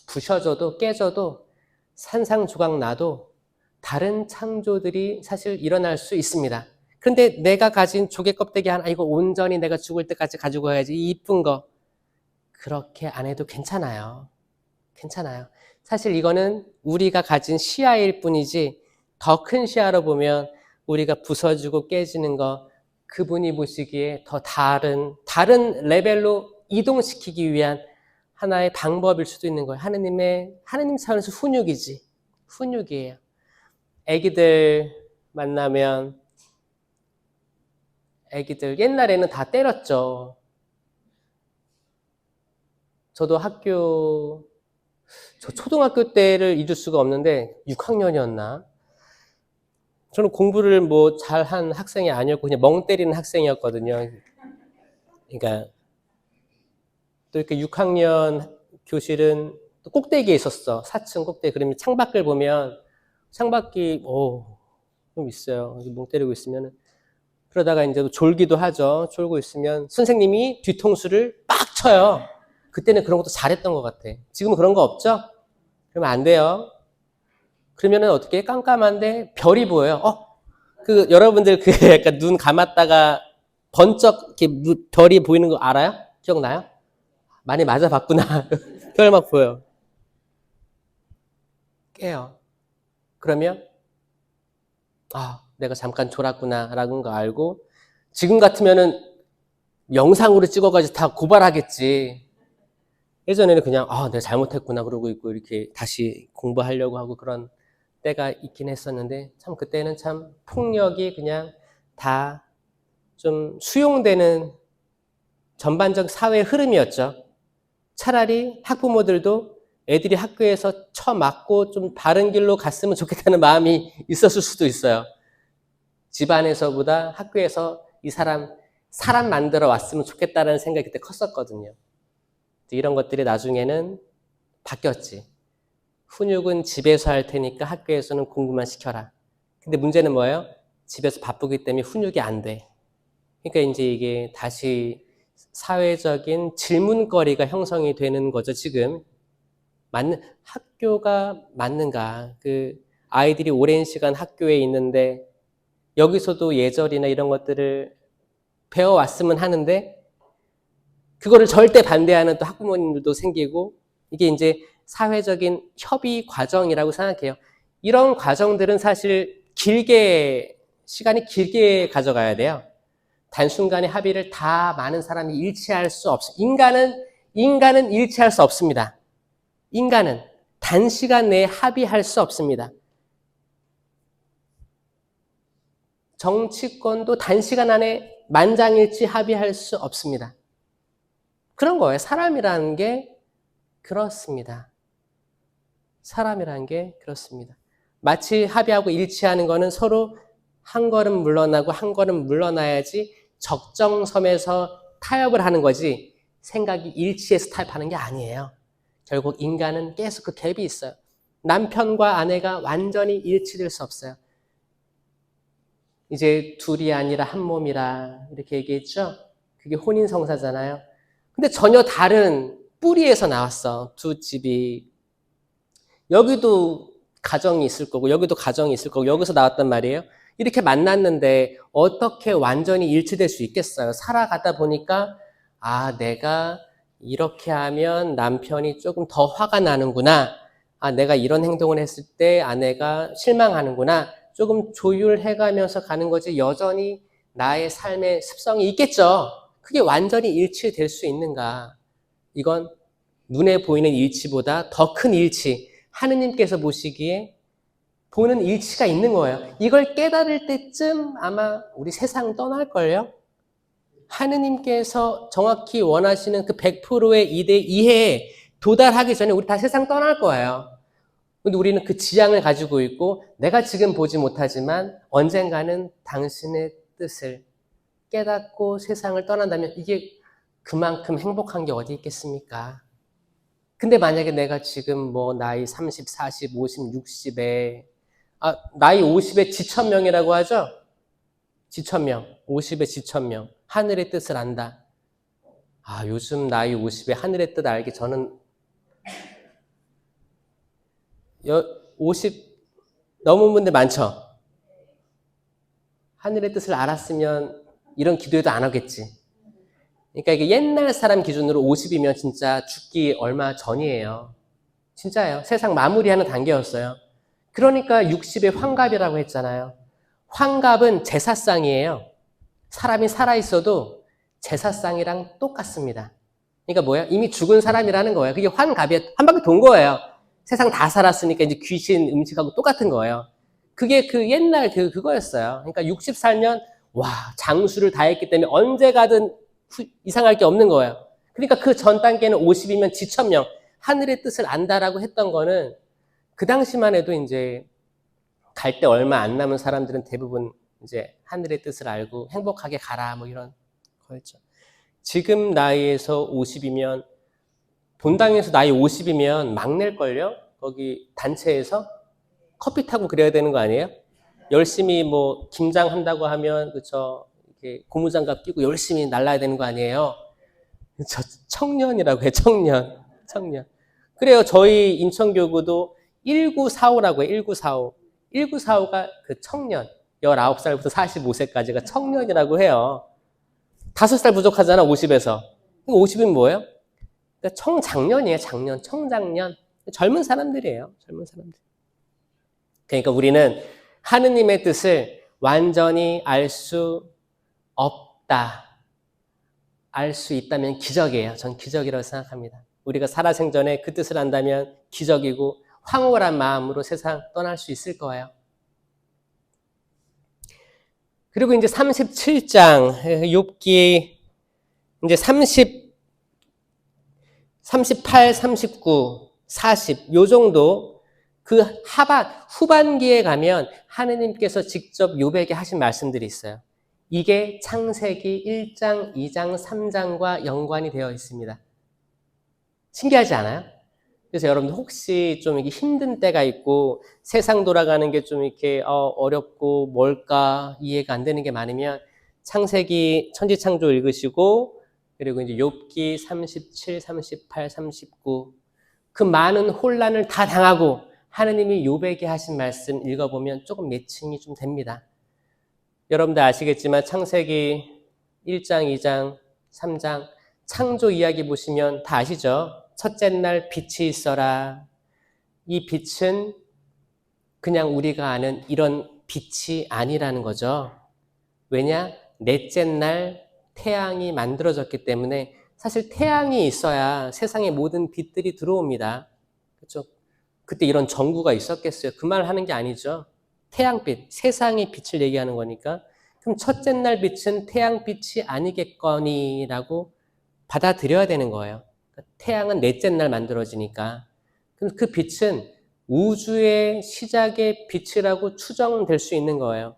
A: 부셔져도 깨져도 산상조각 나도 다른 창조들이 사실 일어날 수 있습니다. 그런데 내가 가진 조개 껍데기 하나, 이거 온전히 내가 죽을 때까지 가지고 가야지, 이 이쁜 거. 그렇게 안 해도 괜찮아요. 괜찮아요. 사실 이거는 우리가 가진 시야일 뿐이지 더 큰 시야로 보면 우리가 부서지고 깨지는 거 그분이 보시기에 더 다른 레벨로 이동시키기 위한 하나의 방법일 수도 있는 거예요. 하느님 차원에서 훈육이지. 훈육이에요. 애기들 만나면 애기들 옛날에는 다 때렸죠. 저도 저 초등학교 때를 잊을 수가 없는데 6학년이었나? 저는 공부를 뭐 잘한 학생이 아니었고 그냥 멍 때리는 학생이었거든요. 그러니까 또 이렇게 6학년 교실은 또 꼭대기에 있었어. 4층 꼭대기. 그러면 창밖을 보면 창밖이 좀 있어요. 멍 때리고 있으면 그러다가 이제 졸기도 하죠. 졸고 있으면 선생님이 뒤통수를 빡 쳐요. 그때는 그런 것도 잘했던 것 같아. 지금은 그런 거 없죠? 그러면 안 돼요. 그러면은 어떻게 깜깜한데 별이 보여요. 여러분들 약간 눈 감았다가 번쩍 이렇게 별이 보이는 거 알아요? 기억나요? 많이 맞아봤구나. 별 막 보여. 깨요. 그러면 내가 잠깐 졸았구나라는 거 알고 지금 같으면은 영상으로 찍어가지고 다 고발하겠지. 예전에는 그냥 내가 잘못했구나 그러고 있고 이렇게 다시 공부하려고 하고 그런 때가 있긴 했었는데 참 그때는 참 폭력이 그냥 다 좀 수용되는 전반적 사회의 흐름이었죠. 차라리 학부모들도 애들이 학교에서 처맞고 좀 바른 길로 갔으면 좋겠다는 마음이 있었을 수도 있어요. 집안에서보다 학교에서 이 사람 만들어 왔으면 좋겠다는 생각이 그때 컸었거든요. 이런 것들이 나중에는 바뀌었지. 훈육은 집에서 할 테니까 학교에서는 공부만 시켜라. 근데 문제는 뭐예요? 집에서 바쁘기 때문에 훈육이 안 돼. 그러니까 이제 이게 다시 사회적인 질문거리가 형성이 되는 거죠, 지금. 학교가 맞는가? 아이들이 오랜 시간 학교에 있는데 여기서도 예절이나 이런 것들을 배워왔으면 하는데 그거를 절대 반대하는 또 학부모님들도 생기고 이게 이제 사회적인 협의 과정이라고 생각해요. 이런 과정들은 사실 시간이 길게 가져가야 돼요. 단순간에 합의를 다 많은 사람이 일치할 수 없습니다. 인간은 일치할 수 없습니다. 인간은 단시간 내에 합의할 수 없습니다. 정치권도 단시간 안에 만장일치 합의할 수 없습니다. 그런 거예요. 사람이라는 게 그렇습니다. 사람이라는 게 그렇습니다. 마치 합의하고 일치하는 거는 서로 한 걸음 물러나고 한 걸음 물러나야지 적정섬에서 타협을 하는 거지 생각이 일치해서 타협하는 게 아니에요. 결국 인간은 계속 그 갭이 있어요. 남편과 아내가 완전히 일치될 수 없어요. 이제 둘이 아니라 한 몸이라 이렇게 얘기했죠. 그게 혼인성사잖아요. 근데 전혀 다른 뿌리에서 나왔어. 두 집이. 여기도 가정이 있을 거고 여기도 가정이 있을 거고 여기서 나왔단 말이에요. 이렇게 만났는데 어떻게 완전히 일치될 수 있겠어요? 살아가다 보니까 내가 이렇게 하면 남편이 조금 더 화가 나는구나. 내가 이런 행동을 했을 때 아내가 실망하는구나. 조금 조율해가면서 가는 거지 여전히 나의 삶의 습성이 있겠죠. 그게 완전히 일치될 수 있는가? 이건 눈에 보이는 일치보다 더 큰 일치, 하느님께서 보시기에 보는 일치가 있는 거예요. 이걸 깨달을 때쯤 아마 우리 세상 떠날걸요? 하느님께서 정확히 원하시는 그 100%의 이해에 도달하기 전에 우리 다 세상 떠날 거예요. 근데 우리는 그 지향을 가지고 있고 내가 지금 보지 못하지만 언젠가는 당신의 뜻을 깨닫고 세상을 떠난다면 이게 그만큼 행복한 게 어디 있겠습니까? 근데 만약에 내가 지금 뭐 나이 30, 40, 50, 60에 나이 50에 지천명이라고 하죠? 지천명, 50에 지천명. 하늘의 뜻을 안다. 요즘 나이 50에 하늘의 뜻 알기 저는 50 넘은 분들 많죠? 하늘의 뜻을 알았으면 이런 기도해도 안 하겠지. 그러니까 이게 옛날 사람 기준으로 50이면 진짜 죽기 얼마 전이에요. 진짜예요. 세상 마무리하는 단계였어요. 그러니까 60의 환갑이라고 했잖아요. 환갑은 제사상이에요. 사람이 살아있어도 제사상이랑 똑같습니다. 그러니까 뭐야? 이미 죽은 사람이라는 거예요. 그게 환갑이에요. 한 바퀴 돈 거예요. 세상 다 살았으니까 이제 귀신 음식하고 똑같은 거예요. 그게 그 옛날 그거였어요. 그러니까 60 살면 장수를 다 했기 때문에 언제 가든 이상할 게 없는 거예요. 그러니까 그 전 단계는 50이면 지천명, 하늘의 뜻을 안다라고 했던 거는 그 당시만 해도 이제 갈 때 얼마 안 남은 사람들은 대부분 이제 하늘의 뜻을 알고 행복하게 가라 뭐 이런 거였죠. 지금 나이에서 50이면 본당에서 나이 50이면 막 낼걸요? 거기 단체에서 커피 타고 그래야 되는 거 아니에요? 열심히 뭐 김장한다고 하면 그쵸? 이렇게 고무장갑 끼고 열심히 날라야 되는 거 아니에요? 저 청년이라고 해요. 청년. 그래요. 저희 인천교구도 1945라고 해요. 1945. 1945가 그 청년. 19살부터 45세까지가 청년이라고 해요. 5살 부족하잖아, 50에서. 50이면 뭐예요? 그러니까 청장년이에요, 장년. 청장년. 젊은 사람들이에요. 젊은 사람들. 그러니까 우리는 하느님의 뜻을 완전히 알 수 없다. 알 수 있다면 기적이에요. 전 기적이라고 생각합니다. 우리가 살아생전에 그 뜻을 안다면 기적이고 황홀한 마음으로 세상 떠날 수 있을 거예요. 그리고 이제 37장 욥기 이제 38, 39, 40 요 정도 그 후반기에 가면 하느님께서 직접 욥에게 하신 말씀들이 있어요. 이게 창세기 1장, 2장, 3장과 연관이 되어 있습니다. 신기하지 않아요? 그래서 여러분들 혹시 좀 이게 힘든 때가 있고 세상 돌아가는 게 좀 이렇게 어렵고 뭘까 이해가 안 되는 게 많으면 창세기 천지창조 읽으시고 그리고 이제 욥기 37, 38, 39 그 많은 혼란을 다 당하고 하느님이 욥에게 하신 말씀 읽어보면 조금 매칭이 좀 됩니다. 여러분들 아시겠지만 창세기 1장, 2장, 3장 창조 이야기 보시면 다 아시죠? 첫째 날 빛이 있어라. 이 빛은 그냥 우리가 아는 이런 빛이 아니라는 거죠. 왜냐? 넷째 날 태양이 만들어졌기 때문에 사실 태양이 있어야 세상의 모든 빛들이 들어옵니다. 그렇죠? 그때 이런 전구가 있었겠어요? 그 말 하는 게 아니죠. 태양빛, 세상의 빛을 얘기하는 거니까. 그럼 첫째 날 빛은 태양빛이 아니겠거니라고 받아들여야 되는 거예요. 태양은 넷째 날 만들어지니까. 그럼 그 빛은 우주의 시작의 빛이라고 추정될 수 있는 거예요.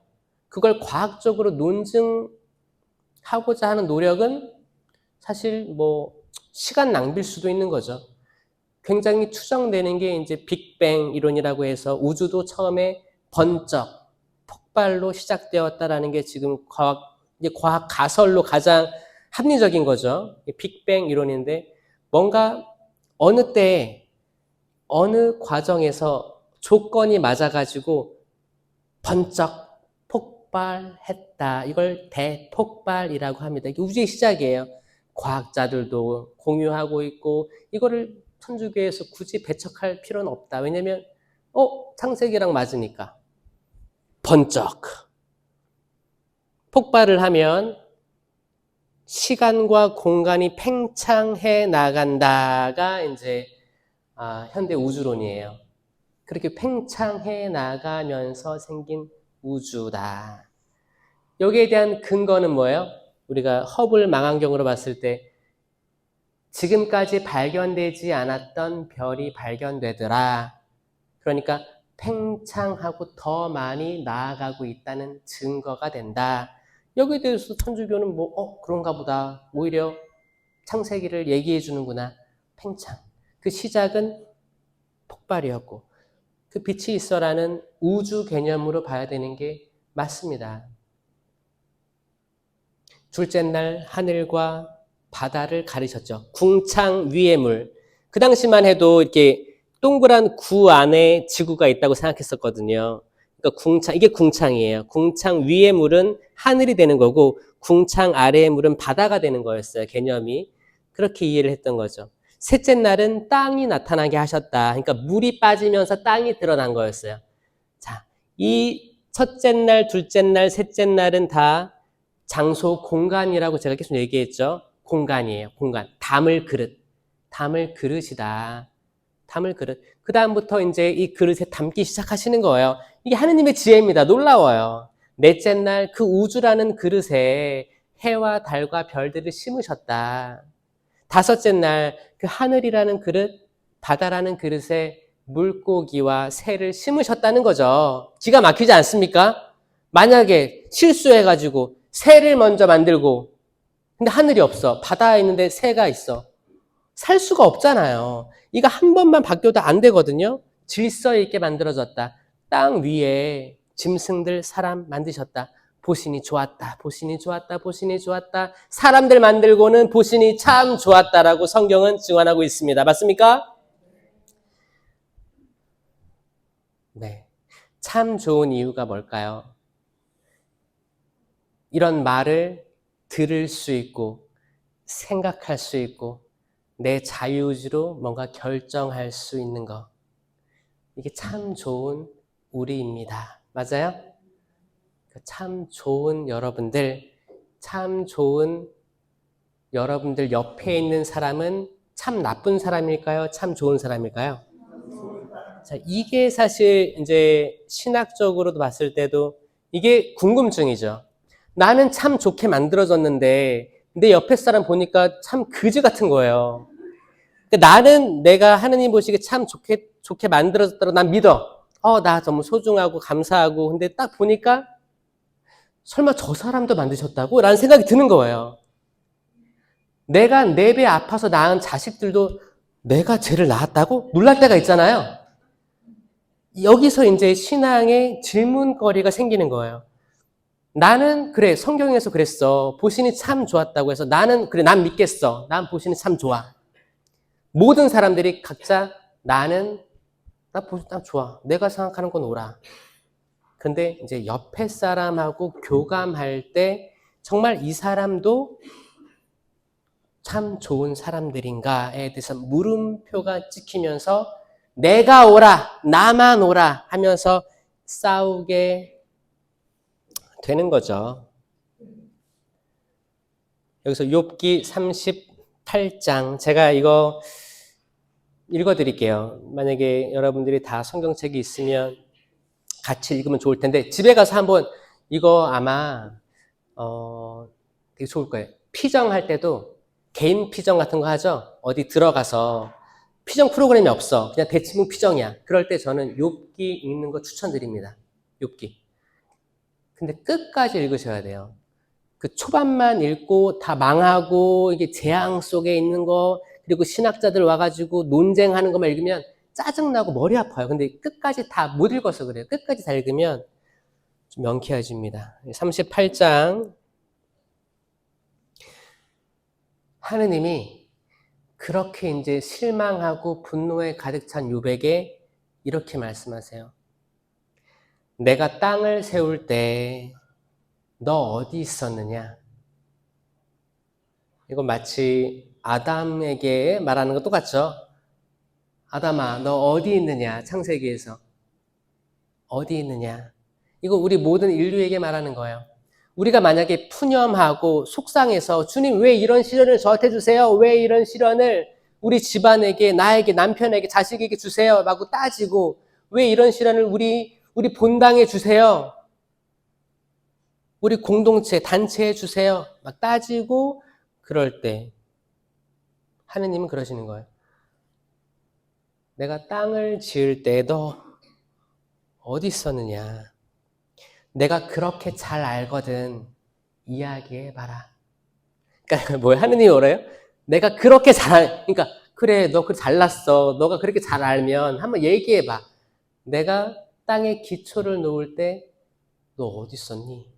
A: 그걸 과학적으로 논증하고자 하는 노력은 사실 뭐 시간 낭비일 수도 있는 거죠. 굉장히 추정되는 게 이제 빅뱅 이론이라고 해서 우주도 처음에 번쩍 폭발로 시작되었다라는 게 지금 과학 가설로 가장 합리적인 거죠. 빅뱅 이론인데 뭔가 어느 때 어느 과정에서 조건이 맞아가지고 번쩍 폭발했다. 이걸 대폭발이라고 합니다. 이게 우주의 시작이에요. 과학자들도 공유하고 있고 이거를 천주교에서 굳이 배척할 필요는 없다. 왜냐면 창세기랑 맞으니까. 번쩍 폭발을 하면 시간과 공간이 팽창해 나간다가 이제 현대 우주론이에요. 그렇게 팽창해 나가면서 생긴 우주다. 여기에 대한 근거는 뭐예요? 우리가 허블 망원경으로 봤을 때 지금까지 발견되지 않았던 별이 발견되더라. 그러니까 팽창하고 더 많이 나아가고 있다는 증거가 된다. 여기에 대해서 천주교는 그런가 보다. 오히려 창세기를 얘기해 주는구나. 팽창. 그 시작은 폭발이었고 그 빛이 있어라는 우주 개념으로 봐야 되는 게 맞습니다. 둘째 날 하늘과 바다를 가리셨죠. 궁창 위의 물. 그 당시만 해도 이렇게 동그란 구 안에 지구가 있다고 생각했었거든요. 그러니까 이게 궁창이에요. 궁창 위의 물은 하늘이 되는 거고 궁창 아래의 물은 바다가 되는 거였어요. 개념이. 그렇게 이해를 했던 거죠. 셋째 날은 땅이 나타나게 하셨다. 그러니까 물이 빠지면서 땅이 드러난 거였어요. 자, 이 첫째 날, 둘째 날, 셋째 날은 다 장소, 공간이라고 제가 계속 얘기했죠. 공간이에요. 공간. 담을 그릇. 담을 그릇이다. 담을 그릇. 그 다음부터 이제 이 그릇에 담기 시작하시는 거예요. 이게 하느님의 지혜입니다. 놀라워요. 넷째 날 그 우주라는 그릇에 해와 달과 별들을 심으셨다. 다섯째 날 그 하늘이라는 그릇, 바다라는 그릇에 물고기와 새를 심으셨다는 거죠. 기가 막히지 않습니까? 만약에 실수해가지고 새를 먼저 만들고 근데 하늘이 없어. 바다에 있는데 새가 있어. 살 수가 없잖아요. 이거 한 번만 바뀌어도 안 되거든요. 질서 있게 만들어졌다. 땅 위에 짐승들 사람 만드셨다. 보시니 좋았다. 보시니 좋았다. 보시니 좋았다. 사람들 만들고는 보시니 참 좋았다라고 성경은 증언하고 있습니다. 맞습니까? 네. 참 좋은 이유가 뭘까요? 이런 말을 들을 수 있고 생각할 수 있고 내 자유의지로 뭔가 결정할 수 있는 것. 이게 참 좋은 우리입니다. 맞아요? 참 좋은 여러분들, 참 좋은 여러분들 옆에 있는 사람은 참 나쁜 사람일까요? 참 좋은 사람일까요? 자, 이게 사실 이제 신학적으로도 봤을 때도 이게 궁금증이죠. 나는 참 좋게 만들어졌는데 내 옆에 사람 보니까 참 그지 같은 거예요. 나는 내가 하느님 보시기에 참 좋게 만들어졌다고 난 믿어. 나 너무 소중하고 감사하고. 근데 딱 보니까 설마 저 사람도 만드셨다고? 라는 생각이 드는 거예요. 내가 내 배 아파서 낳은 자식들도 내가 쟤를 낳았다고? 놀랄 때가 있잖아요. 여기서 이제 신앙의 질문거리가 생기는 거예요. 나는 그래 성경에서 그랬어. 보시니 참 좋았다고 해서 나는 그래 난 믿겠어. 난 보시니 참 좋아. 모든 사람들이 각자 나는 나 좋아. 내가 생각하는 건 옳아. 근데 이제 옆에 사람하고 교감할 때 정말 이 사람도 참 좋은 사람들인가에 대해서 물음표가 찍히면서 내가 옳아, 나만 옳아 하면서 싸우게 되는 거죠. 여기서 욥기 38장 제가 이거 읽어드릴게요. 만약에 여러분들이 다 성경책이 있으면 같이 읽으면 좋을 텐데 집에 가서 한번 이거 아마 되게 좋을 거예요. 피정할 때도 개인 피정 같은 거 하죠. 어디 들어가서 피정 프로그램이 없어. 그냥 대치문 피정이야. 그럴 때 저는 욥기 읽는 거 추천드립니다. 욥기. 근데 끝까지 읽으셔야 돼요. 그 초반만 읽고 다 망하고 이게 재앙 속에 있는 거 그리고 신학자들 와가지고 논쟁하는 것만 읽으면 짜증나고 머리 아파요. 근데 끝까지 다 못 읽어서 그래요. 끝까지 다 읽으면 좀 명쾌해집니다. 38장 하느님이 그렇게 이제 실망하고 분노에 가득 찬 욥에게 이렇게 말씀하세요. 내가 땅을 세울 때 너 어디 있었느냐? 이건 마치 아담에게 말하는 것 똑같죠? 아담아, 너 어디 있느냐? 창세기에서. 어디 있느냐? 이거 우리 모든 인류에게 말하는 거예요. 우리가 만약에 푸념하고 속상해서 주님 왜 이런 시련을 저한테 주세요? 왜 이런 시련을 우리 집안에게, 나에게, 남편에게, 자식에게 주세요? 라고 따지고 왜 이런 시련을 우리 본당에 주세요? 우리 공동체, 단체에 주세요? 막 따지고 그럴 때 하느님은 그러시는 거예요. 내가 땅을 지을 때 너 어디 있었느냐? 내가 그렇게 잘 알거든. 이야기해봐라. 그러니까 뭐야? 하느님이 뭐래요? 내가 그렇게 그러니까 그래 너 그 잘났어. 너가 그렇게 잘 알면 한번 얘기해봐. 내가 땅에 기초를 놓을 때 너 어디 있었니?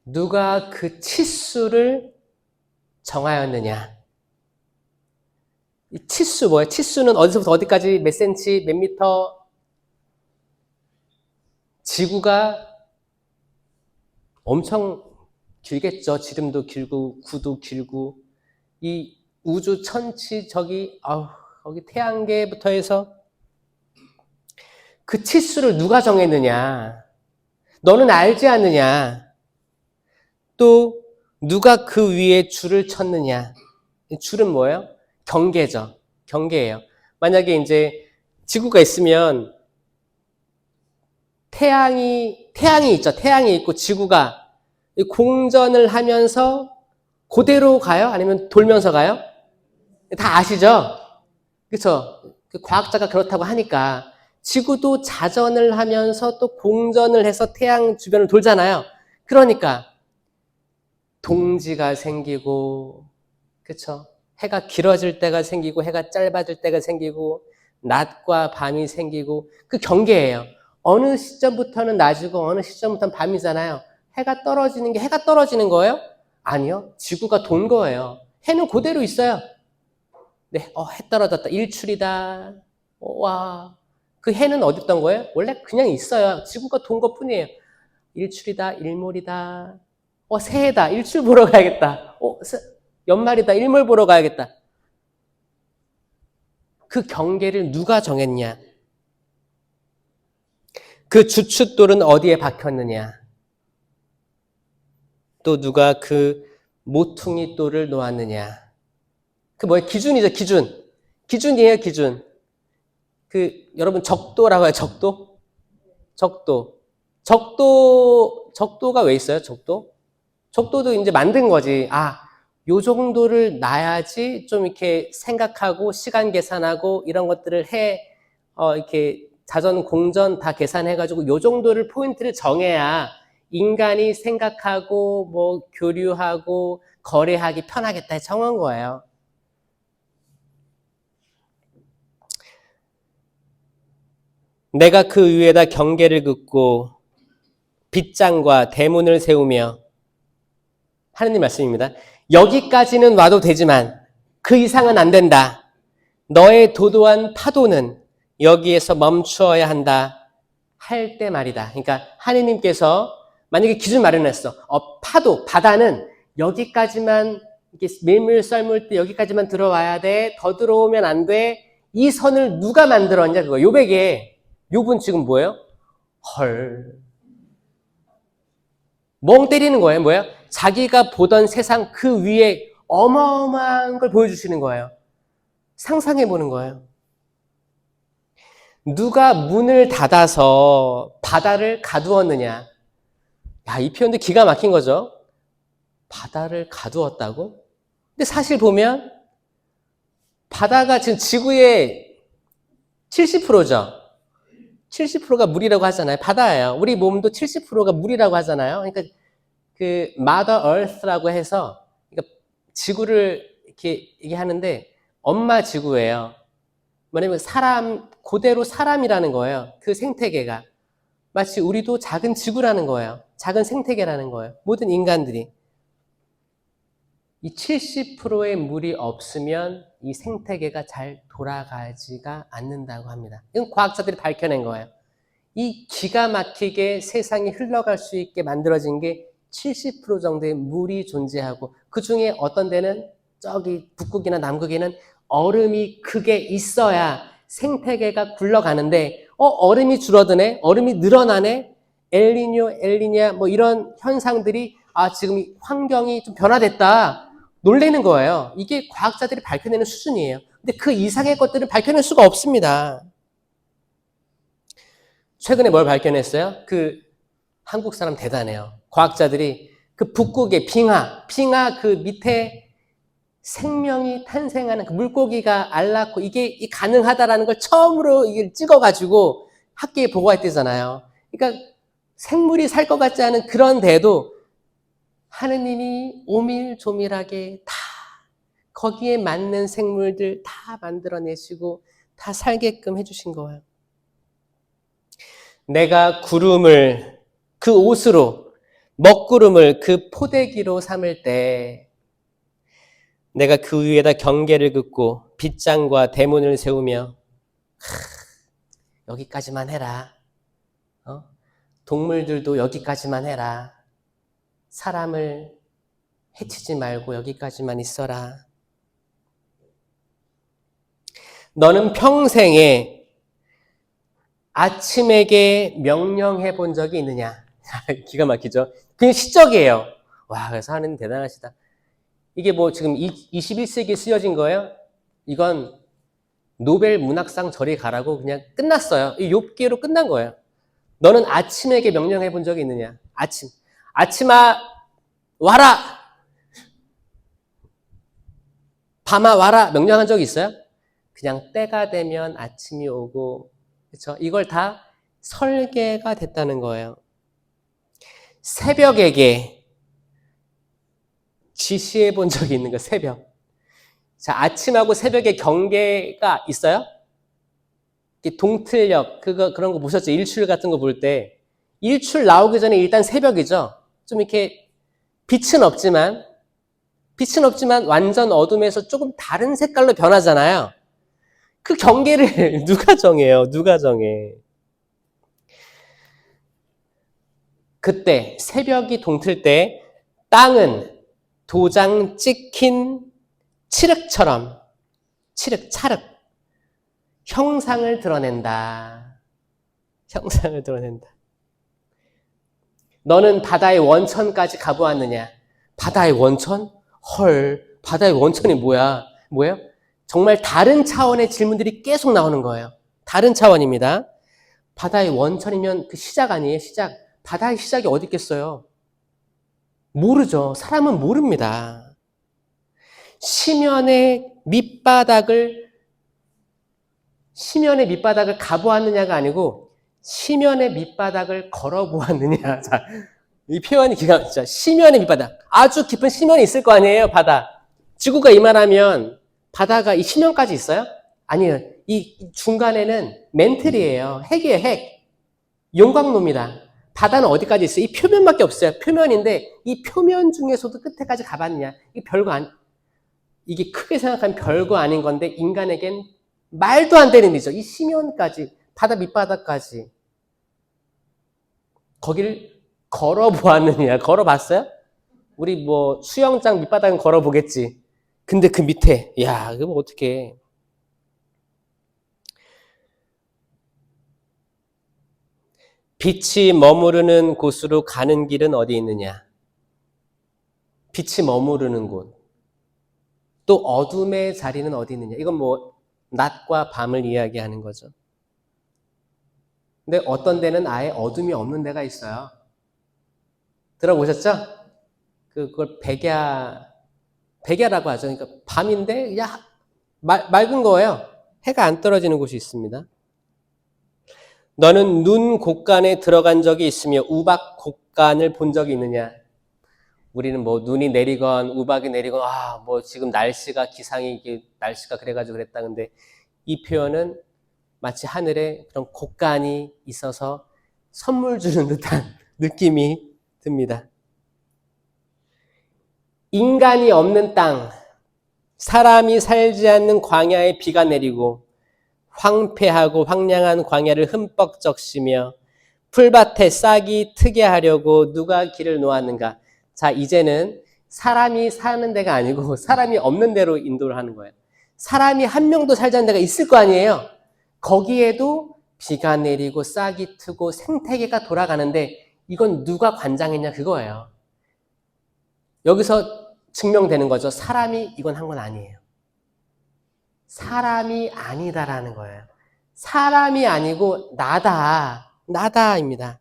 A: 누가 그 치수를 정하였느냐? 이 치수 뭐예요? 치수는 어디서부터 어디까지 몇 센치, 몇 미터? 지구가 엄청 길겠죠. 지름도 길고 구도 길고 이 우주 천치 거기 태양계부터 해서 그 치수를 누가 정했느냐? 너는 알지 않느냐? 또 누가 그 위에 줄을 쳤느냐? 이 줄은 뭐예요? 경계죠. 경계예요. 만약에 이제 지구가 있으면 태양이 있죠. 태양이 있고 지구가 공전을 하면서 그대로 가요? 아니면 돌면서 가요? 다 아시죠? 그렇죠? 과학자가 그렇다고 하니까 지구도 자전을 하면서 또 공전을 해서 태양 주변을 돌잖아요. 그러니까 동지가 생기고 그렇죠? 해가 길어질 때가 생기고 해가 짧아질 때가 생기고 낮과 밤이 생기고 그 경계예요. 어느 시점부터는 낮이고 어느 시점부터는 밤이잖아요. 해가 떨어지는 게 해가 떨어지는 거예요? 아니요. 지구가 돈 거예요. 해는 그대로 있어요. 네, 해 떨어졌다. 일출이다. 와. 그 해는 어디 있던 거예요? 원래 그냥 있어요. 지구가 돈 것 뿐이에요. 일출이다. 일몰이다. 새해다. 일출 보러 가야겠다. 연말이다. 일몰 보러 가야겠다. 그 경계를 누가 정했냐? 그 주춧돌은 어디에 박혔느냐? 또 누가 그 모퉁이 돌을 놓았느냐? 그 뭐예요? 기준이죠, 기준. 기준이에요, 기준. 여러분 적도라고 해요, 적도? 적도가 왜 있어요, 적도? 적도도 이제 만든 거지. 요 정도를 놔야지 좀 이렇게 생각하고 시간 계산하고 이런 것들을 이렇게 자전, 공전 다 계산해가지고 요 정도를 포인트를 정해야 인간이 생각하고 뭐 교류하고 거래하기 편하겠다 정한 거예요. 내가 그 위에다 경계를 긋고 빗장과 대문을 세우며 하느님 말씀입니다. 여기까지는 와도 되지만 그 이상은 안 된다. 너의 도도한 파도는 여기에서 멈추어야 한다. 할 때 말이다. 그러니까 하느님께서 만약에 기준 마련했어. 바다는 여기까지만 이렇게 밀물 썰물 때 여기까지만 들어와야 돼. 더 들어오면 안 돼. 이 선을 누가 만들었냐 그거. 욥은 지금 뭐예요? 헐. 멍 때리는 거예요. 뭐예요? 자기가 보던 세상 그 위에 어마어마한 걸 보여주시는 거예요. 상상해 보는 거예요. 누가 문을 닫아서 바다를 가두었느냐? 야, 이 표현도 기가 막힌 거죠. 바다를 가두었다고? 근데 사실 보면 바다가 지금 지구의 70%죠. 70%가 물이라고 하잖아요. 바다예요. 우리 몸도 70%가 물이라고 하잖아요. 그러니까 그 Mother Earth라고 해서 그러니까 지구를 이렇게 얘기하는데 엄마 지구예요. 뭐냐면 그대로 사람이라는 거예요. 그 생태계가. 마치 우리도 작은 지구라는 거예요. 작은 생태계라는 거예요. 모든 인간들이. 이 70%의 물이 없으면 이 생태계가 잘 돌아가지가 않는다고 합니다. 이건 과학자들이 밝혀낸 거예요. 이 기가 막히게 세상이 흘러갈 수 있게 만들어진 게 70% 정도의 물이 존재하고 그 중에 어떤 데는 저기 북극이나 남극에는 얼음이 크게 있어야 생태계가 굴러가는데 얼음이 줄어드네, 얼음이 늘어나네, 엘니뇨, 엘니냐 뭐 이런 현상들이 지금 이 환경이 좀 변화됐다 놀라는 거예요. 이게 과학자들이 밝혀내는 수준이에요. 근데 그 이상의 것들을 밝혀낼 수가 없습니다. 최근에 뭘 발견했어요? 그 한국 사람 대단해요. 과학자들이 그 북극의 빙하 그 밑에 생명이 탄생하는 그 물고기가 알 낳고 이게 가능하다라는 걸 처음으로 이걸 찍어가지고 학계에 보고했대잖아요. 그러니까 생물이 살 것 같지 않은 그런 데도 하느님이 오밀조밀하게 다 거기에 맞는 생물들 다 만들어내시고 다 살게끔 해주신 거예요. 내가 구름을 그 옷으로, 먹구름을 그 포대기로 삼을 때 내가 그 위에다 경계를 긋고 빗장과 대문을 세우며 여기까지만 해라. 동물들도 여기까지만 해라. 사람을 해치지 말고 여기까지만 있어라. 너는 평생에 아침에게 명령해 본 적이 있느냐? 기가 막히죠? 그냥 시적이에요. 와, 그래서 하느님 대단하시다. 이게 뭐 지금 21세기에 쓰여진 거예요? 이건 노벨 문학상 저리 가라고 그냥 끝났어요. 이 욥기로 끝난 거예요. 너는 아침에게 명령해 본 적이 있느냐? 아침아 와라! 밤아 와라! 명령한 적이 있어요? 그냥 때가 되면 아침이 오고, 그렇죠? 이걸 다 설계가 됐다는 거예요. 새벽에게 지시해 본 적이 있는 거, 새벽. 자, 아침하고 새벽에 경계가 있어요? 동틀력, 그런 거 보셨죠? 일출 같은 거 볼 때. 일출 나오기 전에 일단 새벽이죠? 좀 이렇게 빛은 없지만 완전 어둠에서 조금 다른 색깔로 변하잖아요. 그 경계를 누가 정해요? 누가 정해? 그때 새벽이 동틀 때 땅은 도장 찍힌 찰흙 형상을 드러낸다. 형상을 드러낸다. 너는 바다의 원천까지 가보았느냐? 바다의 원천? 헐, 바다의 원천이 뭐야? 뭐예요? 정말 다른 차원의 질문들이 계속 나오는 거예요. 다른 차원입니다. 바다의 원천이면 그 시작 아니에요? 시작. 바다의 시작이 어디 있겠어요? 모르죠. 사람은 모릅니다. 시면의 밑바닥을 가보았느냐가 아니고 시면의 밑바닥을 걸어보았느냐. 자, 이 표현이 기가 막히죠. 시면의 밑바닥. 아주 깊은 시면이 있을 거 아니에요, 바다. 지구가 이만하면 바다가 이 시면까지 있어요? 아니에요. 이 중간에는 멘틀이에요. 핵이에요, 핵. 용광로입니다. 바다는 어디까지 있어요? 이 표면밖에 없어요. 표면인데 이 표면 중에서도 끝에까지 가봤느냐? 이게 크게 생각하면 별거 아닌 건데 인간에겐 말도 안 되는 일이죠. 이 시면까지, 바다 밑바닥까지. 거기를 걸어보았느냐? 걸어봤어요? 우리 뭐 수영장 밑바닥은 걸어보겠지. 근데 그 밑에, 야, 그거 뭐 어떡해. 빛이 머무르는 곳으로 가는 길은 어디 있느냐? 빛이 머무르는 곳. 또 어둠의 자리는 어디 있느냐? 이건 뭐 낮과 밤을 이야기하는 거죠. 근데 어떤 데는 아예 어둠이 없는 데가 있어요. 들어보셨죠? 그걸 백야라고 하죠. 그러니까 밤인데 그냥 맑은 거예요. 해가 안 떨어지는 곳이 있습니다. 너는 눈 곳간에 들어간 적이 있으며 우박 곳간을 본 적이 있느냐? 우리는 뭐 눈이 내리건 우박이 내리건 뭐 지금 날씨가 그래가지고 그랬다. 근데 이 표현은 마치 하늘에 그런 곳간이 있어서 선물 주는 듯한 느낌이 듭니다. 인간이 없는 땅, 사람이 살지 않는 광야에 비가 내리고 황폐하고 황량한 광야를 흠뻑 적시며 풀밭에 싹이 트게 하려고 누가 길을 놓았는가. 자, 이제는 사람이 사는 데가 아니고 사람이 없는 데로 인도를 하는 거예요. 사람이 한 명도 살지 않는 데가 있을 거 아니에요. 거기에도 비가 내리고 싹이 트고 생태계가 돌아가는데 이건 누가 관장했냐 그거예요. 여기서 증명되는 거죠. 사람이 이건 한 건 아니에요. 사람이 아니다라는 거예요. 사람이 아니고 나다입니다.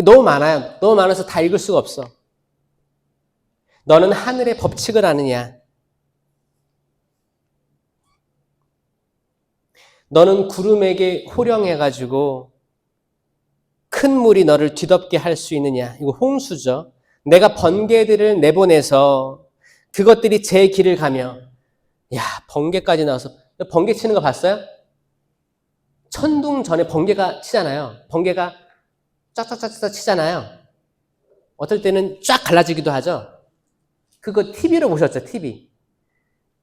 A: 너무 많아요. 너무 많아서 다 읽을 수가 없어. 너는 하늘의 법칙을 아느냐? 너는 구름에게 호령해가지고 큰 물이 너를 뒤덮게 할 수 있느냐? 이거 홍수죠. 내가 번개들을 내보내서 그것들이 제 길을 가며, 야, 번개까지 나와서, 번개 치는 거 봤어요? 천둥 전에 번개가 치잖아요. 번개가 쫙쫙쫙쫙 치잖아요. 어떨 때는 쫙 갈라지기도 하죠. 그거 TV로 보셨죠, TV.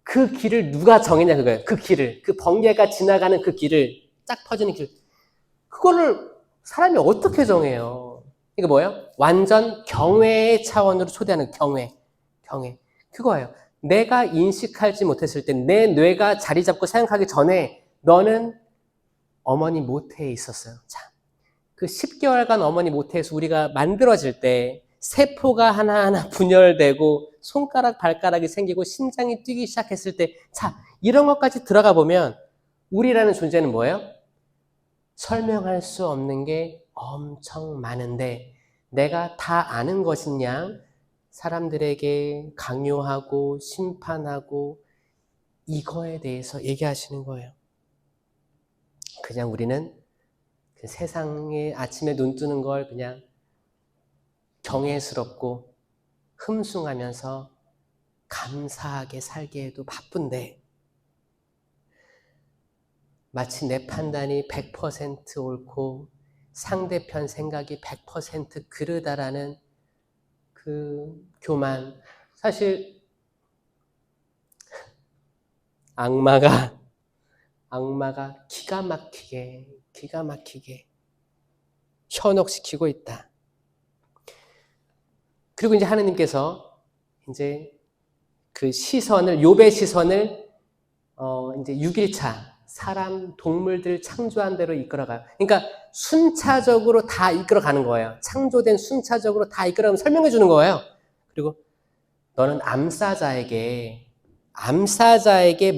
A: 그 길을 누가 정했냐, 그거예요. 그 길을. 그 번개가 지나가는 그 길을, 쫙 퍼지는 길. 그거를 사람이 어떻게 정해요? 이거 뭐예요? 완전 경외의 차원으로 초대하는 경외. 그거예요. 내가 인식하지 못했을 때, 내 뇌가 자리 잡고 생각하기 전에 너는 어머니 모태에 있었어요. 자, 그 10개월간 어머니 모태에서 우리가 만들어질 때 세포가 하나하나 분열되고 손가락, 발가락이 생기고 심장이 뛰기 시작했을 때, 자, 이런 것까지 들어가 보면 우리라는 존재는 뭐예요? 설명할 수 없는 게 엄청 많은데 내가 다 아는 것이냐? 사람들에게 강요하고 심판하고 이거에 대해서 얘기하시는 거예요. 그냥 우리는 그 세상에 아침에 눈 뜨는 걸 그냥 경외스럽고 흠숭하면서 감사하게 살기에도 바쁜데 마치 내 판단이 100% 옳고 상대편 생각이 100% 그르다라는 그 교만. 사실 악마가 기가 막히게 현혹시키고 있다. 그리고 이제 하느님께서 이제 그 시선을, 욥의 시선을 이제 6일차 사람, 동물들 창조한 대로 이끌어가요. 그러니까 순차적으로 다 이끌어가는 거예요. 창조된 순차적으로 다 이끌어가면 설명해 주는 거예요. 그리고 너는 암사자에게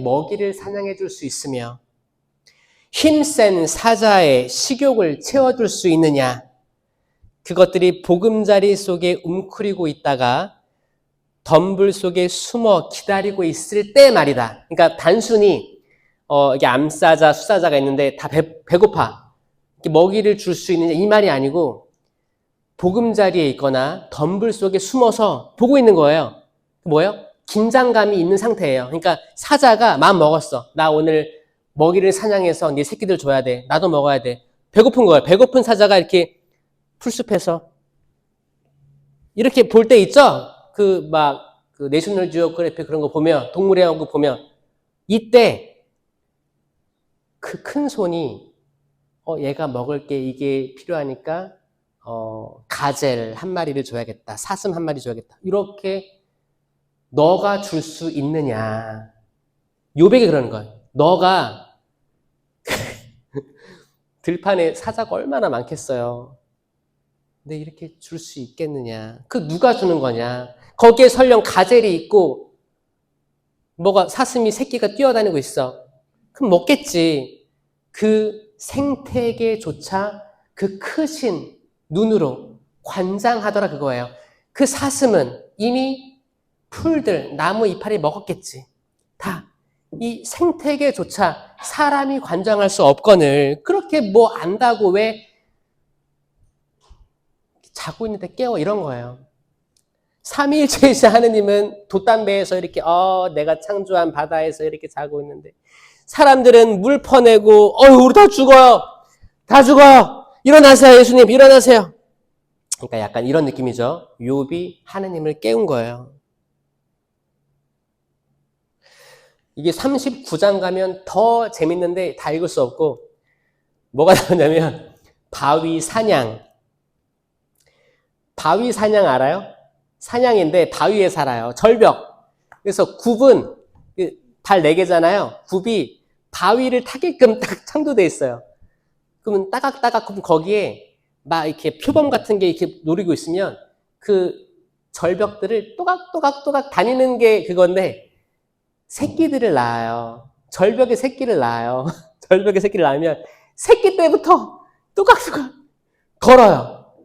A: 먹이를 사냥해 줄 수 있으며 힘센 사자의 식욕을 채워줄 수 있느냐? 그것들이 보금자리 속에 웅크리고 있다가 덤불 속에 숨어 기다리고 있을 때 말이다. 그러니까 단순히 이게 암사자, 수사자가 있는데 다 배고파. 먹이를 줄 수 있느냐 이 말이 아니고 보금자리에 있거나 덤불 속에 숨어서 보고 있는 거예요. 뭐예요? 긴장감이 있는 상태예요. 그러니까 사자가 마음 먹었어. 나 오늘 먹이를 사냥해서 네 새끼들 줘야 돼. 나도 먹어야 돼. 배고픈 거예요. 배고픈 사자가 이렇게 풀숲에서 이렇게 볼 때 있죠? 그 내셔널 지오그래피 그런 거 보면, 동물의 왕국 보면 이때 그 큰 손이 얘가 먹을 게 이게 필요하니까 가젤 한 마리를 줘야겠다. 사슴 한 마리 줘야겠다. 이렇게 너가 줄 수 있느냐. 욥에게 그러는 거예요. 너가 들판에 사자가 얼마나 많겠어요. 근데 이렇게 줄 수 있겠느냐. 그 누가 주는 거냐. 거기에 설령 가젤이 있고 뭐가 사슴이 새끼가 뛰어다니고 있어. 그럼 먹겠지. 그 생태계조차 그 크신 눈으로 관장하더라 그거예요. 그 사슴은 이미 풀들, 나무 이파리 먹었겠지. 다 이 생태계조차 사람이 관장할 수 없거늘 그렇게 뭐 안다고 왜 자고 있는데 깨워 이런 거예요. 삼위일체이신 하느님은 돛담배에서 이렇게 내가 창조한 바다에서 이렇게 자고 있는데 사람들은 물 퍼내고 우리 다 죽어요. 다 죽어요. 일어나세요. 예수님 일어나세요. 그러니까 약간 이런 느낌이죠. 욥이 하느님을 깨운 거예요. 이게 39장 가면 더 재밌는데 다 읽을 수 없고, 뭐가 나오냐면 바위 사냥. 바위 사냥 알아요? 사냥인데 바위에 살아요. 절벽. 그래서 굽은 발 4개잖아요. 굽이 바위를 타게끔 딱 창조돼 있어요. 그러면 따각따각 그럼 거기에 막 이렇게 표범 같은 게 이렇게 노리고 있으면 그 절벽들을 또각또각 다니는 게 그건데 새끼들을 낳아요. 절벽에 새끼를 낳아요. 절벽에 새끼를 낳으면 새끼 때부터 또각또각 걸어요.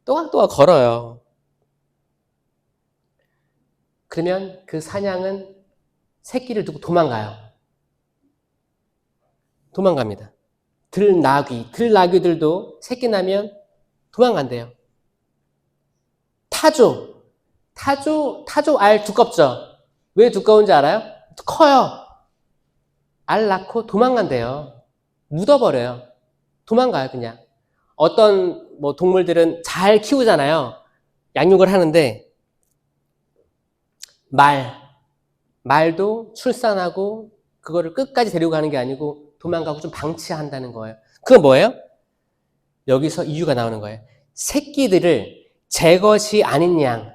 A: 또각또각 걸어요. 그러면 그 사냥은 새끼를 두고 도망가요. 도망갑니다. 들나귀들도 새끼 나면 도망간대요. 타조 알 두껍죠? 왜 두꺼운지 알아요? 커요. 알 낳고 도망간대요. 묻어버려요. 도망가요, 그냥. 어떤 뭐 동물들은 잘 키우잖아요. 양육을 하는데 말도 출산하고 그거를 끝까지 데리고 가는 게 아니고 도망가고 좀 방치한다는 거예요. 그건 뭐예요? 여기서 이유가 나오는 거예요. 새끼들을 제 것이 아닌 양.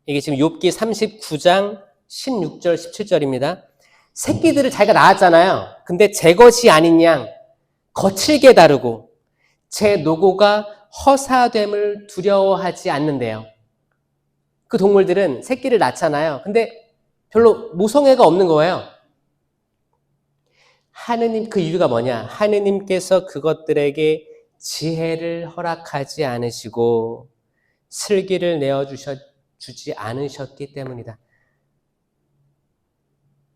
A: 이게 지금 욥기 39장 16절 17절입니다. 새끼들을 자기가 낳았잖아요. 근데 제 것이 아닌 양 거칠게 다루고 제 노고가 허사됨을 두려워하지 않는데요. 그 동물들은 새끼를 낳잖아요. 근데 별로 모성애가 없는 거예요. 하느님, 그 이유가 뭐냐? 하느님께서 그것들에게 지혜를 허락하지 않으시고 슬기를 내어주지 않으셨기 때문이다.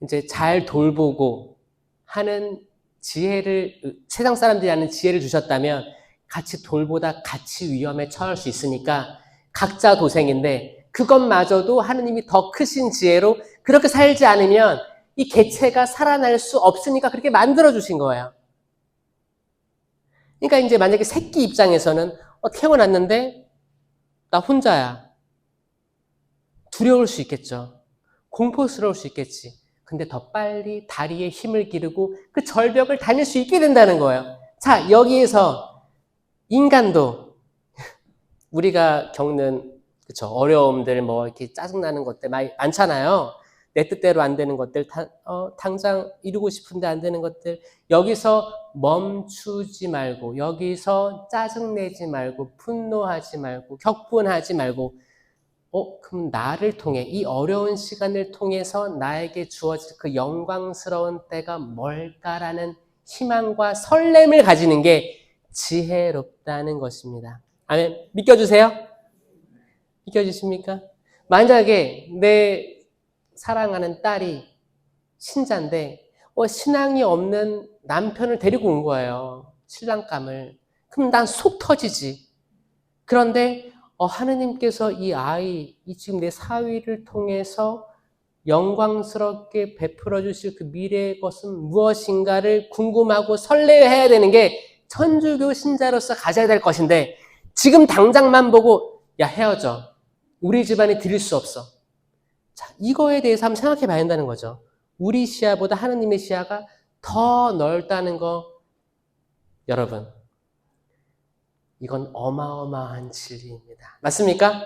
A: 이제 잘 돌보고 하는 지혜를, 세상 사람들이 아는 지혜를 주셨다면 같이 돌보다 같이 위험에 처할 수 있으니까 각자 도생인데 그것마저도 하느님이 더 크신 지혜로 그렇게 살지 않으면 이 개체가 살아날 수 없으니까 그렇게 만들어주신 거예요. 그러니까 이제 만약에 새끼 입장에서는 태어났는데 나 혼자야. 두려울 수 있겠죠. 공포스러울 수 있겠지. 근데 더 빨리 다리에 힘을 기르고 그 절벽을 다닐 수 있게 된다는 거예요. 자, 여기에서 인간도 우리가 겪는 그쵸 어려움들 뭐 이렇게 짜증나는 것들 많잖아요. 내 뜻대로 안 되는 것들, 당장 이루고 싶은데 안 되는 것들, 여기서 멈추지 말고, 여기서 짜증내지 말고, 분노하지 말고, 격분하지 말고, 그럼 나를 통해, 이 어려운 시간을 통해서 나에게 주어질 그 영광스러운 때가 뭘까라는 희망과 설렘을 가지는 게 지혜롭다는 것입니다. 아멘. 믿겨주세요? 믿겨주십니까? 만약에 내 사랑하는 딸이 신자인데 신앙이 없는 남편을 데리고 온 거예요. 신랑감을. 그럼 난 속 터지지. 그런데 하느님께서 이 아이, 이 지금 내 사위를 통해서 영광스럽게 베풀어 주실 그 미래의 것은 무엇인가를 궁금하고 설레해야 되는 게 천주교 신자로서 가져야 될 것인데 지금 당장만 보고 야 헤어져. 우리 집안이 드릴 수 없어. 자, 이거에 대해서 한번 생각해 봐야 한다는 거죠. 우리 시야보다 하느님의 시야가 더 넓다는 거, 여러분. 이건 어마어마한 진리입니다. 맞습니까?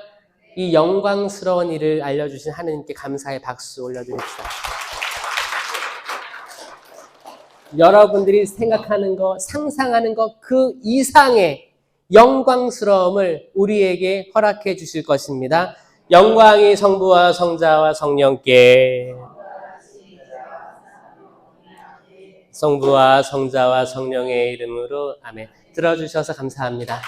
A: 이 영광스러운 일을 알려주신 하느님께 감사의 박수 올려드립시다. 여러분들이 생각하는 것, 상상하는 것 그 이상의 영광스러움을 우리에게 허락해 주실 것입니다. 영광이 성부와 성자와 성령께, 성부와 성자와 성령의 이름으로 아멘. 들어주셔서 감사합니다.